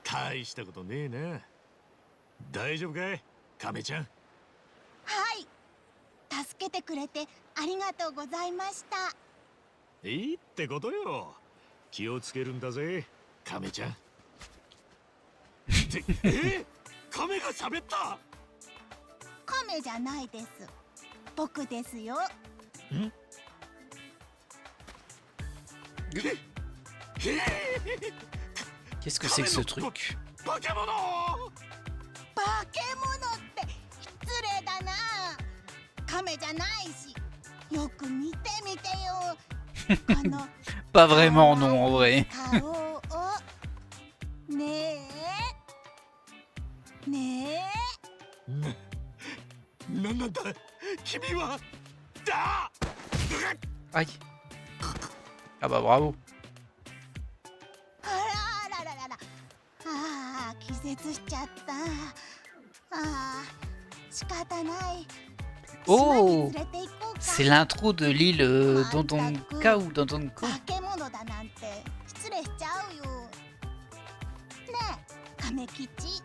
大したことねえな。大丈夫かい、亀ちゃん。はい。助けてくれてありがとうございました。いいってことよ。気をつけるんだぜ、亀ちゃん。亀が喋った。亀じゃないです。僕ですよ。んQu'est-ce que c'est que ce truc? 化け物って亀じゃないし。よく見てみてよ。この Pas vraiment, non, en vrai. 顔を。ねえ。ねえ。なんなんだ君は。だ Aïe. Ah bah bravo. あらあらららら。ああ、気絶しちゃった。ああ、仕方ない。 Oh, c'est l'intro de l'île Dondonka ou Dondonko. 化け物だなんて失礼しちゃうよ。ねえ、亀吉。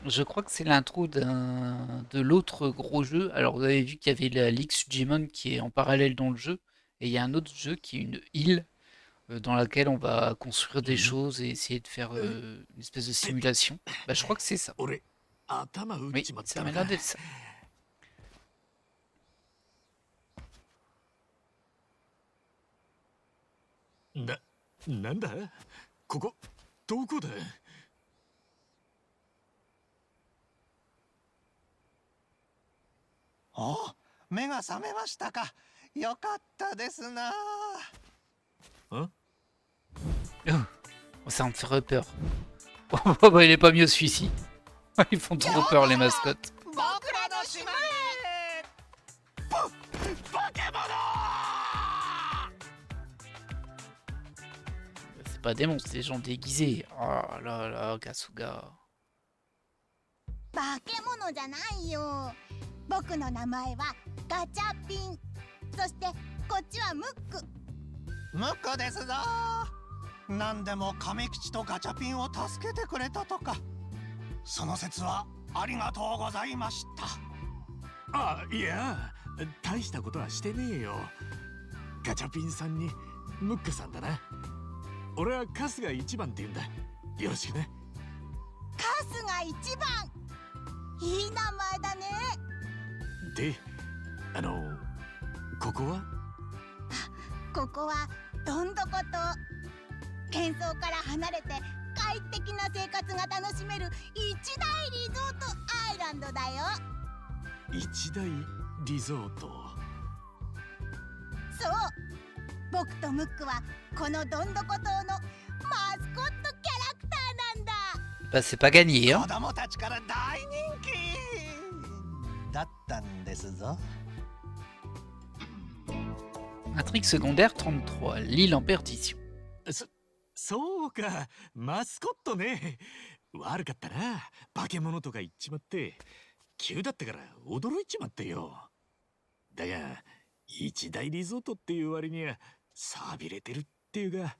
Je crois que c'est l'intro de l'autre gros jeu. Alors vous avez vu qu'il y avait la Ligue Sugimon qui est en parallèle dans le jeu. Et il y a un autre jeu qui est une île dans laquelle on va construire des choses et essayer de faire une espèce de simulation. Bah je crois que c'est ça. Oui, ça m'a l'air d'être ça. なんだここどこだ。お、目が覚めましたか。よかったですな。Hein? Oh, ça me ferait peur. Oh bah il est pas mieux celui-ci. Ils font trop peur les mascottes. 僕らの島へ。バケモノ。 C'est pas des monstres, c'est des gens déguisés. Oh là là, Kasuga. 化け物じゃないよ。僕の名前はガチャピン。そしてこっちはムック。ムックですぞ。何でも亀吉とガチャピンを助けてくれたとか。その説はありがとうございました。あ、いや、大したことはしてねえよ。ガチャピンさんにムックさんだな。俺はカスが一番って言うんだ。よろしくね。カスが一番。いい名前だね。で、ここは？ここはどんどこと喧騒から離れて快適な生活が楽しめる一大リゾートアイランドだよ。一大リゾート。そう、僕とムックはこのどんどこ島のマスコットキャラクターなんだ。Bah c'est pas gagné, hein. 子供たちから大人気だったんですぞ。 Intrigue secondaire 33, l'île en perdition. そうか、マスコットね。悪かったな。化け物とか言っちまって。急だったから驚いちまってよ。だが、一大リゾートっていう割には寂れてるっていうか、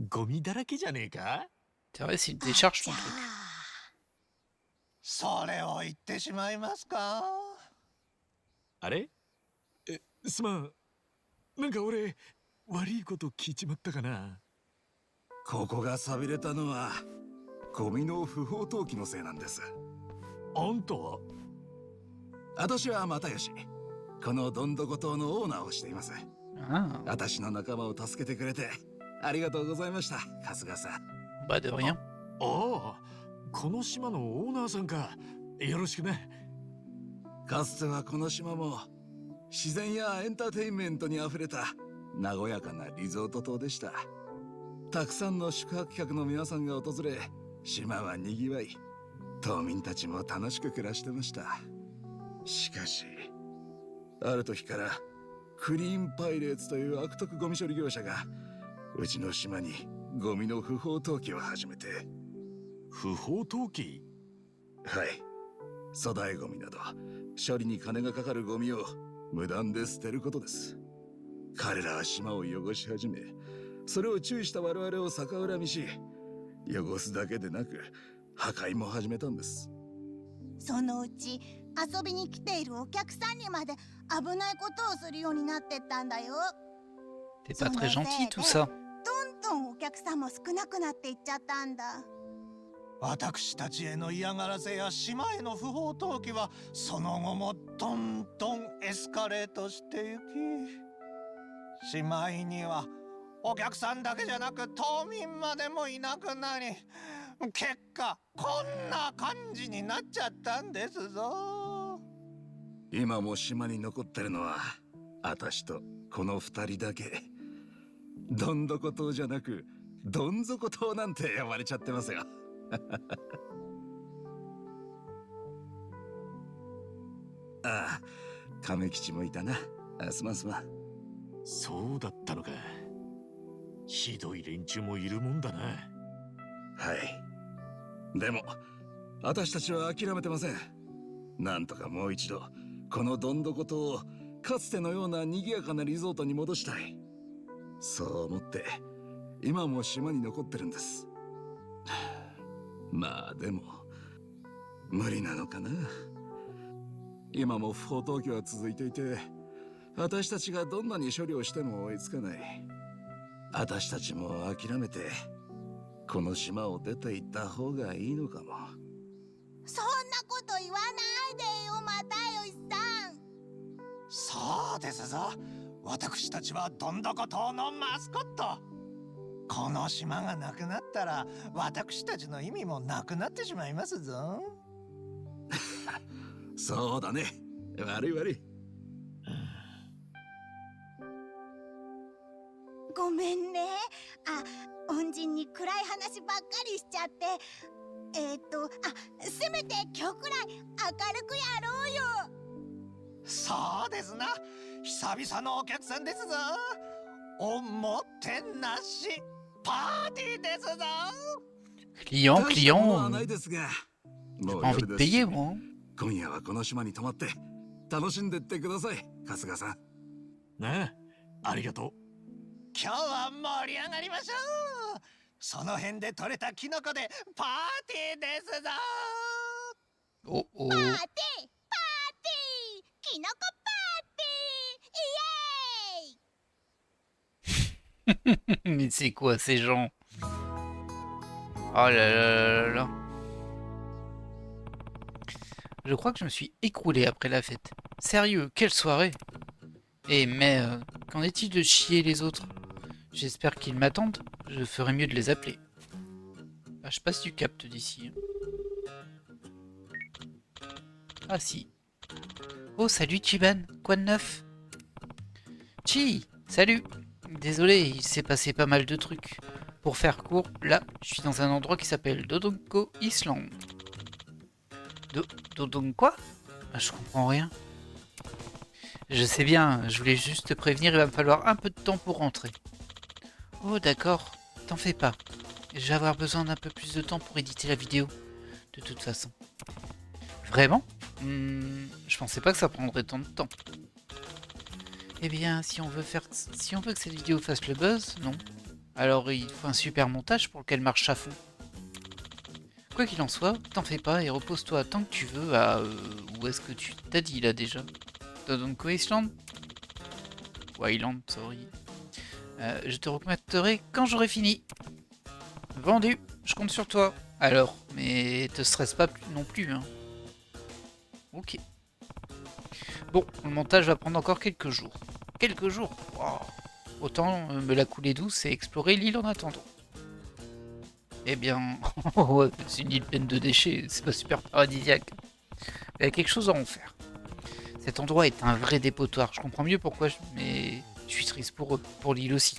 ゴミだらけじゃねえか。 C'est vrai, c'est une décharge ton truc. それを言ってしまいますか。あれ？すまん。なんか俺悪いこと聞いちまったかな。ここが寂れたのはゴミの不法投棄のせいなんです。あんたは？私は又吉。このどんどこ島のオーナーをしています。私の仲間を助けてくれてありがとうございました、春日さん。Bah de rien. ああ、この島のオーナーさんか。よろしくね。かつてはこの島も自然やエンターテインメントにあふれた和やかなリゾート島でした。たくさんの宿泊客の皆さんが訪れ、島はにぎわい、島民たちも楽しく暮らしてました。しかしある時からクリーンパイレーツという悪徳ゴミ処理業者がうちの島にゴミの不法投棄を始めて。不法投棄？はい、粗大ゴミなど処理に金がかかるゴミを無断で捨てることです。彼らは島を汚し始め、それを注意した我々を逆恨みし、汚すだけでなく破壊も始めたんです。そのうち遊びに来ているお客さんにまで危ないことをするようになってったんだよ。 T'es pas très gentil tout ça. どんどんお客さんも少なくなっていっちゃったんだ。私たちへの嫌がらせや島への不法投棄はその後もどんどんエスカレートしてゆき、しまいにはお客さんだけじゃなく島民までもいなくなり、結果こんな感じになっちゃったんですぞ。今も島に残ってるのは私とこの二人だけ。どんどこ島じゃなくどん底島なんて呼ばれちゃってますよ。ああ、亀吉もいたな。すまんすまん。そうだったのか。ひどい連中もいるもんだな。はい。でも私たちは諦めてません。なんとかもう一度このどんどこ島をかつてのような賑やかなリゾートに戻したい。そう思って今も島に残ってるんです。まあでも無理なのかな。今も不法投棄は続いていて、私たちがどんなに処理をしても追いつかない。私たちも諦めてこの島を出て行った方がいいのかも。そんなこと言わないでよ、又吉さん。そうですぞ。私たちはどんどこ島のマスコット。この島がなくなったら私たちの意味もなくなってしまいますぞ。そうだね。悪い悪い。ごめんね。恩人に暗い話ばっかりしちゃって。せめて今日くらい明るくやろうよ。そうですな。久々のお客さんですぞ。おもてなしパーティーですぞ。Client, 大 client. したものはないですが、 J'ai もう pas envie 夜 de ですし payer, moi. 今夜はこの島に泊まって楽しんでってください、春日さん。なあ、ありがとう。今日は盛り上がりましょう。その辺で採れたキノコでパーティーですぞ。Oh, oh. パーティーパーティーキノコパーティーイエーイ。 Mais c'est quoi ces gens? Oh là là là là. Je crois que je me suis écroulé après la fête. Sérieux, quelle soirée! Eh mais qu'en est-il de chier les autres? J'espère qu'ils m'attendent. Je ferais mieux de les appeler. Ah, je sais pas si tu captes d'ici. Ah si. Oh salut Chiban, quoi de neuf? Chi, salut. Désolé, il s'est passé pas mal de trucs. Pour faire court, là, je suis dans un endroit qui s'appelle Dodonko Island. Dodonko quoi? Je comprends rien. Je sais bien, je voulais juste te prévenir, il va me falloir un peu de temps pour rentrer. Oh d'accord, t'en fais pas. Je vais avoir besoin d'un peu plus de temps pour éditer la vidéo, de toute façon. Vraiment? Je pensais pas que ça prendrait tant de temps. Eh bien, si on veut que cette vidéo fasse le buzz, non. Alors il faut un super montage pour lequel marche à fond. Quoi qu'il en soit, t'en fais pas et repose-toi tant que tu veux à... où est-ce que tu t'as dit là déjà? Dodonko Island? Island, sorry. Je te recontacterai quand j'aurai fini. Vendu, je compte sur toi. Alors, mais te stresse pas non plus, hein. Ok. Bon, le montage va prendre encore quelques jours. Quelques jours? Wow. Autant me la couler douce et explorer l'île en attendant. Eh bien, c'est une île pleine de déchets, c'est pas super paradisiaque. Il y a quelque chose à en faire. Cet endroit est un vrai dépotoir, je comprends mieux pourquoi, mais je suis triste pour eux, pour l'île aussi.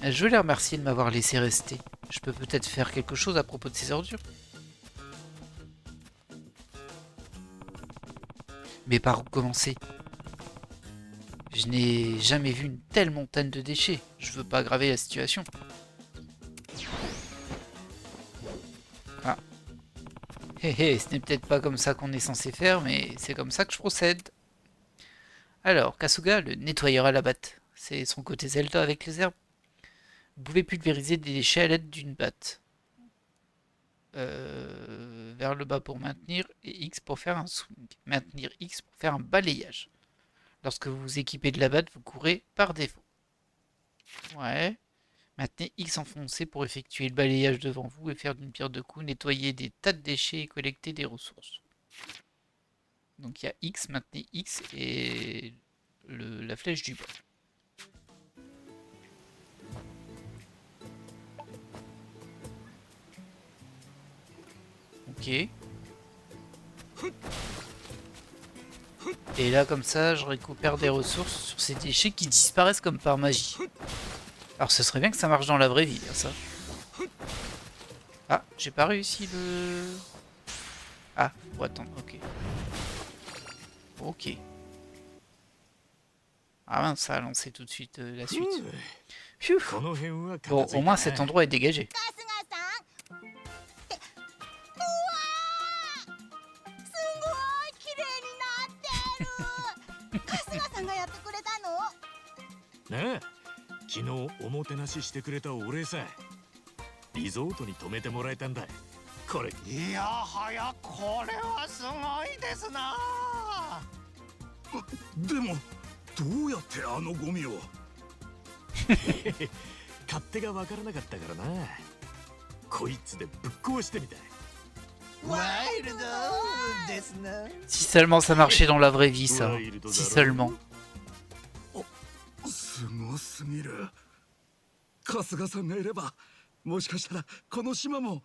Je veux les remercier de m'avoir laissé rester. Je peux peut-être faire quelque chose à propos de ces ordures. Mais par où commencer? Je n'ai jamais vu une telle montagne de déchets. Je veux pas aggraver la situation. Ah. Hé hé, ce n'est peut-être pas comme ça qu'on est censé faire, mais c'est comme ça que je procède. Alors, Kasuga, le nettoyeur à la batte. C'est son côté Zelda avec les herbes. Vous pouvez pulvériser des déchets à l'aide d'une batte. Vers le bas pour maintenir et X pour faire un swing. Maintenir X pour faire un balayage. Lorsque vous vous équipez de la batte, vous courez par défaut. Ouais. Maintenez X enfoncé pour effectuer le balayage devant vous et faire d'une pierre deux coups, nettoyer des tas de déchets et collecter des ressources. Donc il y a X, maintenez X et la flèche du bas. Ok. Et là, comme ça, je récupère des ressources sur ces déchets qui disparaissent comme par magie. Alors, ce serait bien que ça marche dans la vraie vie, hein, ça. Ah, j'ai pas réussi le... Ah, faut attendre, ok. Ok. Ah mince, ça a lancé tout de suite la suite. Phew. Bon, au moins cet endroit est dégagé. ねえ、昨日おもてなししてくれたお礼さ。リゾートに泊めてもらえたんだ。これ。いやはや、これはすごいですな。でもどうやってあのゴミを勝手がわからなかったからな。こいつでぶっ壊してみたい。ワイルドですな。 Si seulement ça marchait dans la vraie vie, ça. Si seulement. すごすぎる。春日さんがいれば、もしかしたらこの島も。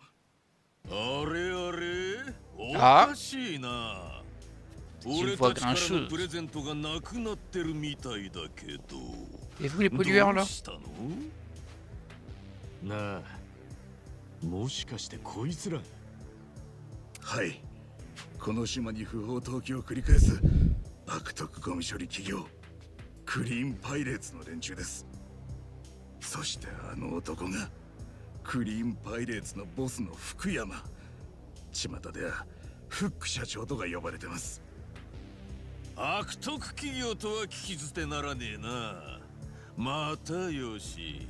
あれあれ、おあかしいな。 Je 俺 vois たちから grand-chose. のプレゼントがなくなってるみたいだけど。 Et vous les pollueurs ど là うしたの？なあ、もしかしてこいつら。はい。この島に不法投棄を繰り返す悪徳ゴミ処理企業。 クリーンパイレーツの連中です。そしてあの男がクリーンパイレーツのボスの福山。巷ではフック社長とか呼ばれてます。悪徳企業とは聞き捨てならねえな。またよし。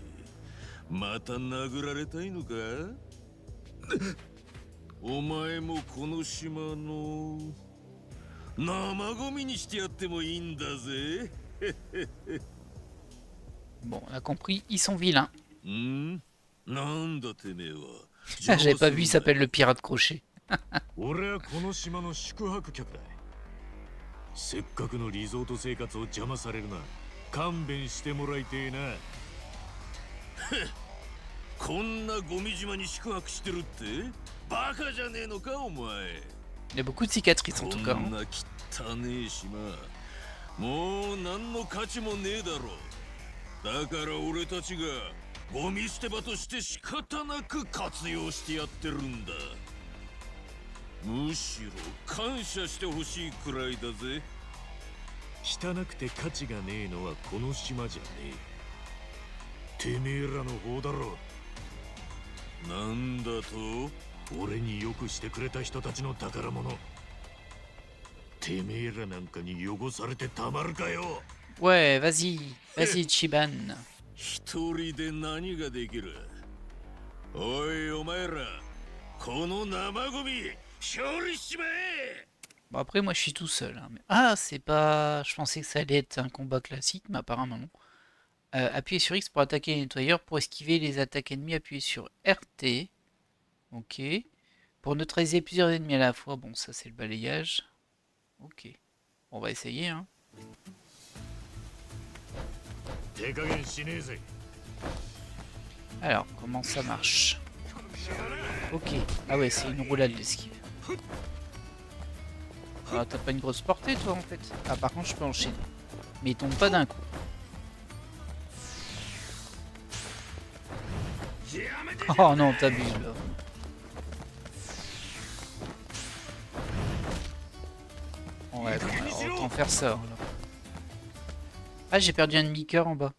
また殴られたいのか？お前もこの島の生ゴミにしてやってもいいんだぜ。 Bon, on a compris, ils sont vilains. Ah, j'avais pas vu, il s'appelle le pirate crochet. 俺はこの島の宿泊客だ。せっかくのリゾート生活を邪魔されるな。勘弁してもらいてえな。こんなゴミ島に宿泊してるってバカじゃねえのかお前。 Il y a beaucoup de cicatrices en tout cas. こんな汚ねえ島。 もう何の価値もねえだろ。だから俺たちがゴミ捨て場として仕方なく活用してやってるんだ。むしろ感謝してほしいくらいだぜ。汚くて価値がねえのはこの島じゃねえ。てめえらの方だろ。なんだと？俺によくしてくれた人たちの宝物。 てめえらなんかに汚されてたまるかよ。 Ouais, vas-y, vas-y, Chiban. 一人で何ができる？おいお前ら、この生ゴミ処理しまえ。 Bon après moi je suis tout seul. Hein. Ah c'est pas... Je pensais que ça allait être un combat classique, mais apparemment non. Appuyez sur X pour attaquer les nettoyeurs. Pour esquiver les attaques ennemies, appuyez sur RT. Ok. Pour neutraliser plusieurs ennemis à la fois. Bon ça c'est le balayage. Ok. On va essayer hein. Alors, comment ça marche? Ok. Ah ouais, c'est une roulade d'esquive. Ah, t'as pas une grosse portée toi en fait. Ah par contre je peux enchaîner. Mais il tombe pas d'un coup. Oh non, t'abuses là. Ouais, bon, alors, autant faire ça. Alors. Ah, j'ai perdu un demi-cœur en bas.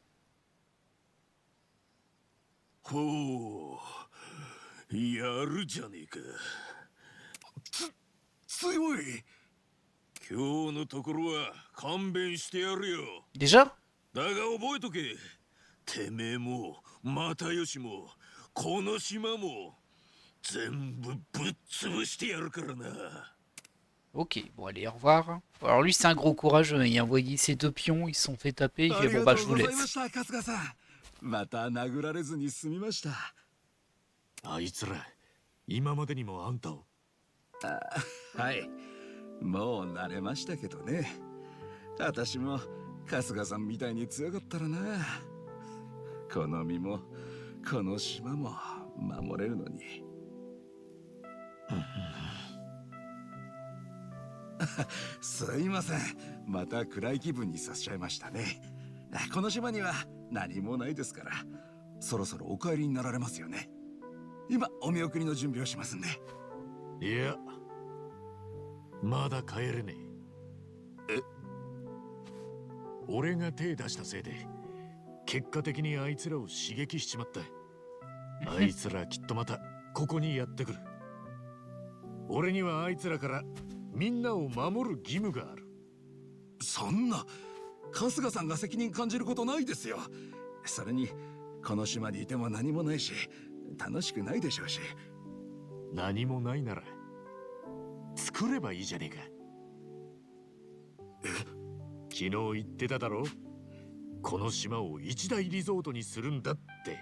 Oh, やるじゃねえか。強い。今日のところは勘弁してやるよ。Déjà? だが覚えとけ。てめえも又吉もこの島も全部ぶっ潰してやるからな。 Ok, bon allez, au revoir. Alors lui c'est un gros courageux, il a envoyé ses 2 pions, ils se sont fait taper, il fait bon bah je vous laisse. また殴られずに済みました。あいつら今までにもあんたを。はい、もう慣れましたけどね。私も春日さんみたいに強かったらな。この身もこの島も守れるのに。すいません。また暗い気分にさせちゃいましたね。この島には何もないですから、そろそろお帰りになられますよね。今お見送りの準備をしますんで。いや、まだ帰れねえ。俺が手出したせいで結果的にあいつらを刺激しちまった。あいつらきっとまたここにやってくる。俺にはあいつらからみんなを守る義務がある。そんな、春日さんが責任感じることないですよ。それにこの島にいても何もないし楽しくないでしょうし。何もないなら作ればいいじゃねえか。昨日言ってただろ、この島を一大リゾートにするんだって。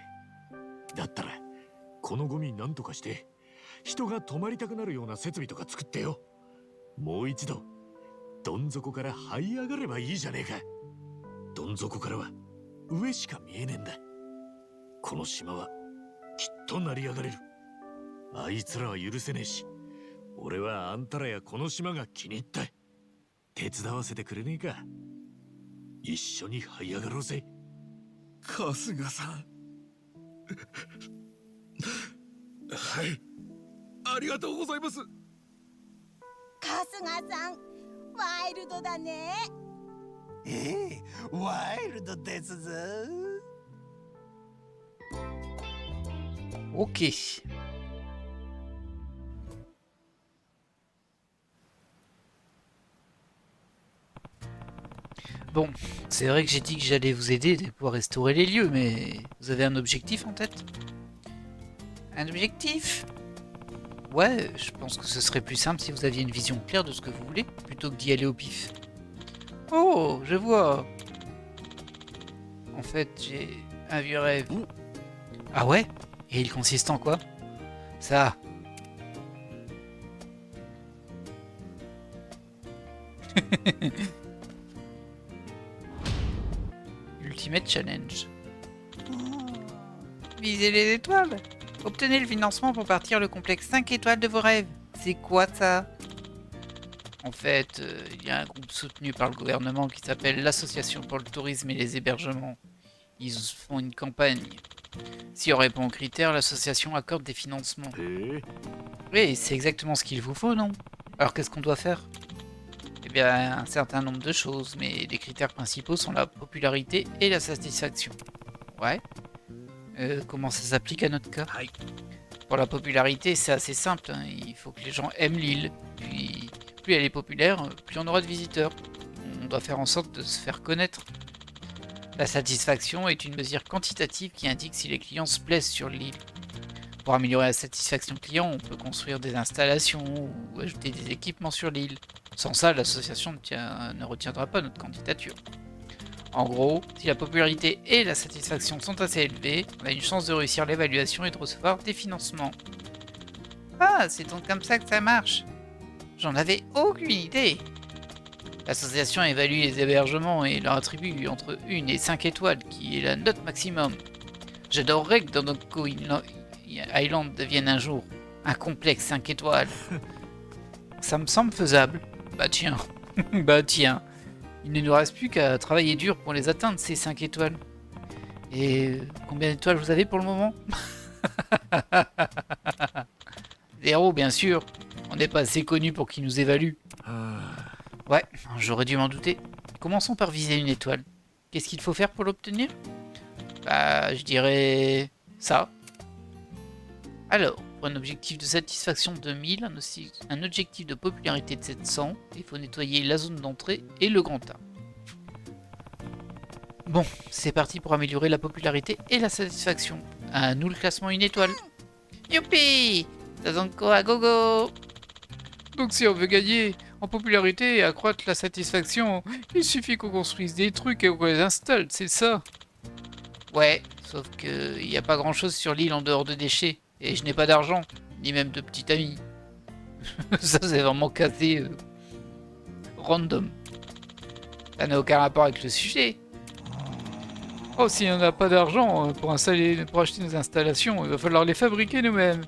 だったらこのゴミなんとかして人が泊まりたくなるような設備とか作ってよ。もう一度どん底から這い上がればいいじゃねえか。どん底からは上しか見えねえんだ。この島はきっと成り上がれる。あいつらは許せねえし、俺はあんたらやこの島が気に入った。手伝わせてくれねえか。一緒に這い上がろうぜ。春日さん。はい、ありがとうございます。春日さん、ワイルドだね。ワイルドですぞ。Ok. Bon, c'est vrai que j'ai dit que j'allais vous aider pour restaurer les lieux, mais vous avez un objectif en tête? Un objectif? Ouais, je pense que ce serait plus simple si vous aviez une vision claire de ce que vous voulez, plutôt que d'y aller au pif. Oh, je vois. En fait, j'ai un vieux rêve. Ah ouais? Et il consiste en quoi? Ça. Ultimate Challenge. Visez les étoiles. Obtenez le financement pour partir le complexe 5 étoiles de vos rêves. C'est quoi ça? En fait, il y a un groupe soutenu par le gouvernement qui s'appelle l'Association pour le tourisme et les hébergements. Ils font une campagne. Si on répond aux critères, l'association accorde des financements. Oui, c'est exactement ce qu'il vous faut, non? Alors qu'est-ce qu'on doit faire? Eh bien, un certain nombre de choses, mais les critères principaux sont la popularité et la satisfaction. Ouais. Comment ça s'applique à notre cas? Pour la popularité, c'est assez simple, hein. Il faut que les gens aiment l'île. Puis, plus elle est populaire, plus on aura de visiteurs. On doit faire en sorte de se faire connaître. La satisfaction est une mesure quantitative qui indique si les clients se plaisent sur l'île. Pour améliorer la satisfaction client, on peut construire des installations ou ajouter des équipements sur l'île. Sans ça, l'association ne retiendra pas notre candidature. En gros, si la popularité et la satisfaction sont assez élevées, on a une chance de réussir l'évaluation et de recevoir des financements. Ah, c'est donc comme ça que ça marche. J'en avais aucune idée. L'association évalue les hébergements et leur attribue entre 1 et 5 étoiles, qui est la note maximum. J'adorerais que Dondoko Island devienne un jour un complexe 5 étoiles. Ça me semble faisable. Bah tiens, bah tiens. Il ne nous reste plus qu'à travailler dur pour les atteindre, ces 5 étoiles. Et combien d'étoiles vous avez pour le moment? 0, bien sûr. On n'est pas assez connu pour qu'ils nous évaluent. Ouais, j'aurais dû m'en douter. Commençons par viser une étoile. Qu'est-ce qu'il faut faire pour l'obtenir? Bah, je dirais... ça. Alors, pour un objectif de satisfaction de 1000, un objectif de popularité de 700, il faut nettoyer la zone d'entrée et le grand A. Bon, c'est parti pour améliorer la popularité et la satisfaction. À nous le classement 1 étoile. Youpi! Tazanko à gogo! Donc si on veut gagner en popularité et accroître la satisfaction, il suffit qu'on construise des trucs et qu'on les installe, c'est ça? Ouais, sauf que il n'y a pas grand chose sur l'île en dehors de déchets. Et je n'ai pas d'argent, ni même de petit ami. Ça c'est vraiment casé random. Ça n'a aucun rapport avec le sujet. Oh, si on n'a pas d'argent pour acheter nos installations, il va falloir les fabriquer nous-mêmes.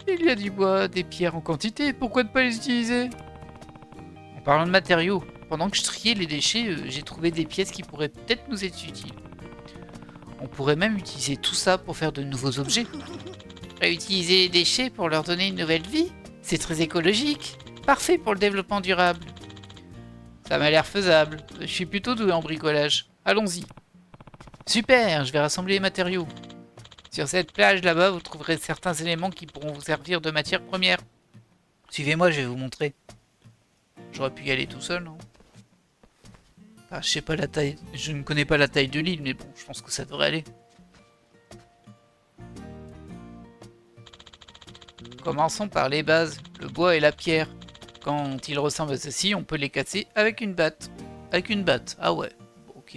Il y a du bois, des pierres en quantité, pourquoi ne pas les utiliser? En Parlant de matériaux, pendant que je triais les déchets, j'ai trouvé des pièces qui pourraient peut-être nous être utiles. On pourrait même utiliser tout ça pour faire de nouveaux objets. Réutiliser les déchets pour leur donner une nouvelle vie? C'est très écologique. Parfait pour le développement durable. Ça m'a l'air faisable. Je suis plutôt doué en bricolage. Allons-y. Super, je vais rassembler les matériaux. Sur cette plage là-bas, vous trouverez certains éléments qui pourront vous servir de matière première. Suivez-moi, je vais vous montrer. J'aurais pu y aller tout seul, non? Ah, je sais pas la taille. Je ne connais pas la taille de l'île, mais bon, je pense que ça devrait aller. Commençons par les bases, le bois et la pierre. Quand ils ressemblent à ceci, on peut les casser avec une batte. Avec une batte, ah ouais, ok.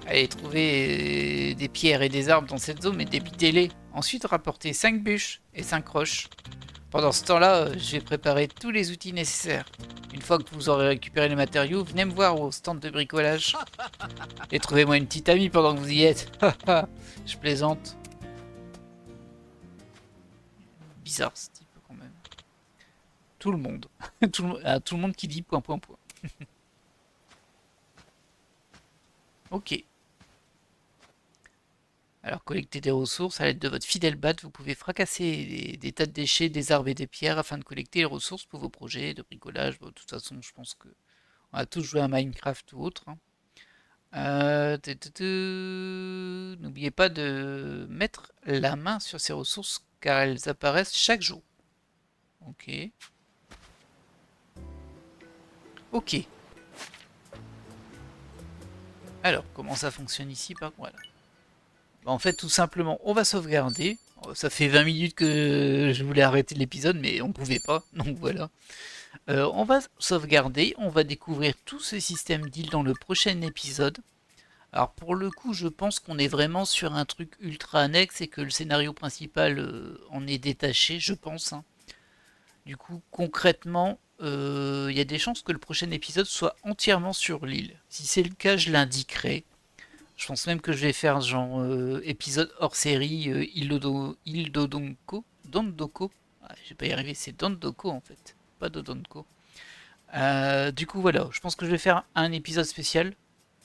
Allez, trouvez des pierres et des arbres dans cette zone et débitez-les. Ensuite, rapportez 5 bûches et 5 roches. Pendant ce temps-là, je vais préparer tous les outils nécessaires. Une fois que vous aurez récupéré les matériaux, venez me voir au stand de bricolage. Et trouvez-moi une petite amie pendant que vous y êtes. Je plaisante. Bizarre ce type quand même. Tout le monde. tout le monde qui dit point. Ok. Alors, collectez des ressources. À l'aide de votre fidèle batte, vous pouvez fracasser des tas de déchets, des arbres et des pierres afin de collecter les ressources pour vos projets de bricolage. Bon, de toute façon, je pense que on a tous joué à Minecraft ou autre. N'oubliez pas de mettre la main sur ces ressources car elles apparaissent chaque jour. Ok. Ok. Alors, comment ça fonctionne ici par contre? Voilà. En fait, tout simplement, on va sauvegarder. Ça fait 20 minutes que je voulais arrêter l'épisode, mais on pouvait pas, donc voilà. On va sauvegarder, on va découvrir tout ce système d'îles dans le prochain épisode. Alors pour le coup, je pense qu'on est vraiment sur un truc ultra annexe et que le scénario principal en est détaché, je pense. Hein. Du coup, concrètement, il y a des chances que le prochain épisode soit entièrement sur l'île. Si c'est le cas, je l'indiquerai. Je pense même que je vais faire genre épisode hors série Île Dodonko. Dondoko. Ah, je vais pas y arriver, c'est Dondoko en fait, pas Dodonko. Du coup voilà, je pense que je vais faire un épisode spécial.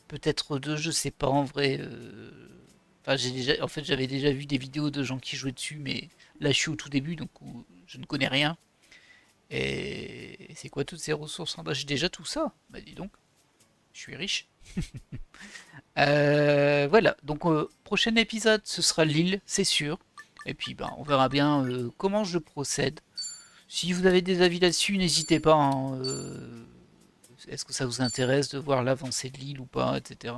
Peut-être 2, je sais pas en vrai. Enfin, j'avais déjà vu des vidéos de gens qui jouaient dessus, mais là je suis au tout début, donc je ne connais rien. Et c'est quoi toutes ces ressources? Bah, j'ai déjà tout ça. Bah dis donc, je suis riche. Voilà, donc prochain épisode, ce sera l'île, c'est sûr. Et puis ben, on verra bien comment je procède. Si vous avez des avis là-dessus, n'hésitez pas. Hein, est-ce que ça vous intéresse de voir l'avancée de l'île ou pas, etc.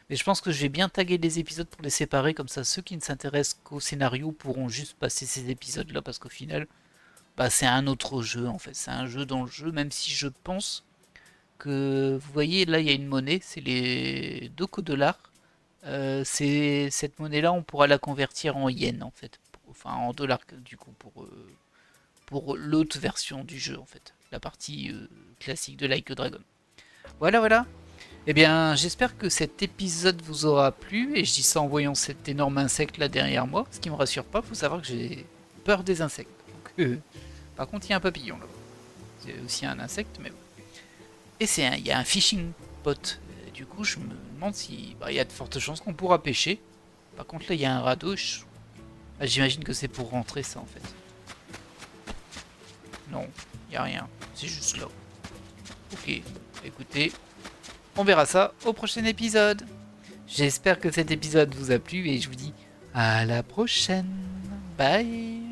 Mais je pense que je vais bien taguer les épisodes pour les séparer, comme ça ceux qui ne s'intéressent qu'au scénario pourront juste passer ces épisodes-là, parce qu'au final, bah, c'est un autre jeu en fait. C'est un jeu dans le jeu, même si je pense que, vous voyez, là il y a une monnaie, c'est les Doko-dollars. Cette monnaie-là, on pourra la convertir en yens en fait. Enfin, en dollars du coup, pour l'autre version du jeu en fait. La partie classique de Like a Dragon. Voilà. Eh bien, j'espère que cet épisode vous aura plu, et je dis ça en voyant cet énorme insecte là derrière moi, ce qui me rassure pas, faut savoir que j'ai peur des insectes. Donc, par contre, il y a un papillon là. C'est aussi un insecte, mais bon. Et il y a un fishing pot. Du coup, je me demande si il y a de fortes chances qu'on pourra pêcher. Par contre, là, il y a un radeau. J'imagine que c'est pour rentrer ça en fait. Non, il n'y a rien. C'est juste là. Ok, écoutez, on verra ça au prochain épisode. J'espère que cet épisode vous a plu et je vous dis à la prochaine. Bye.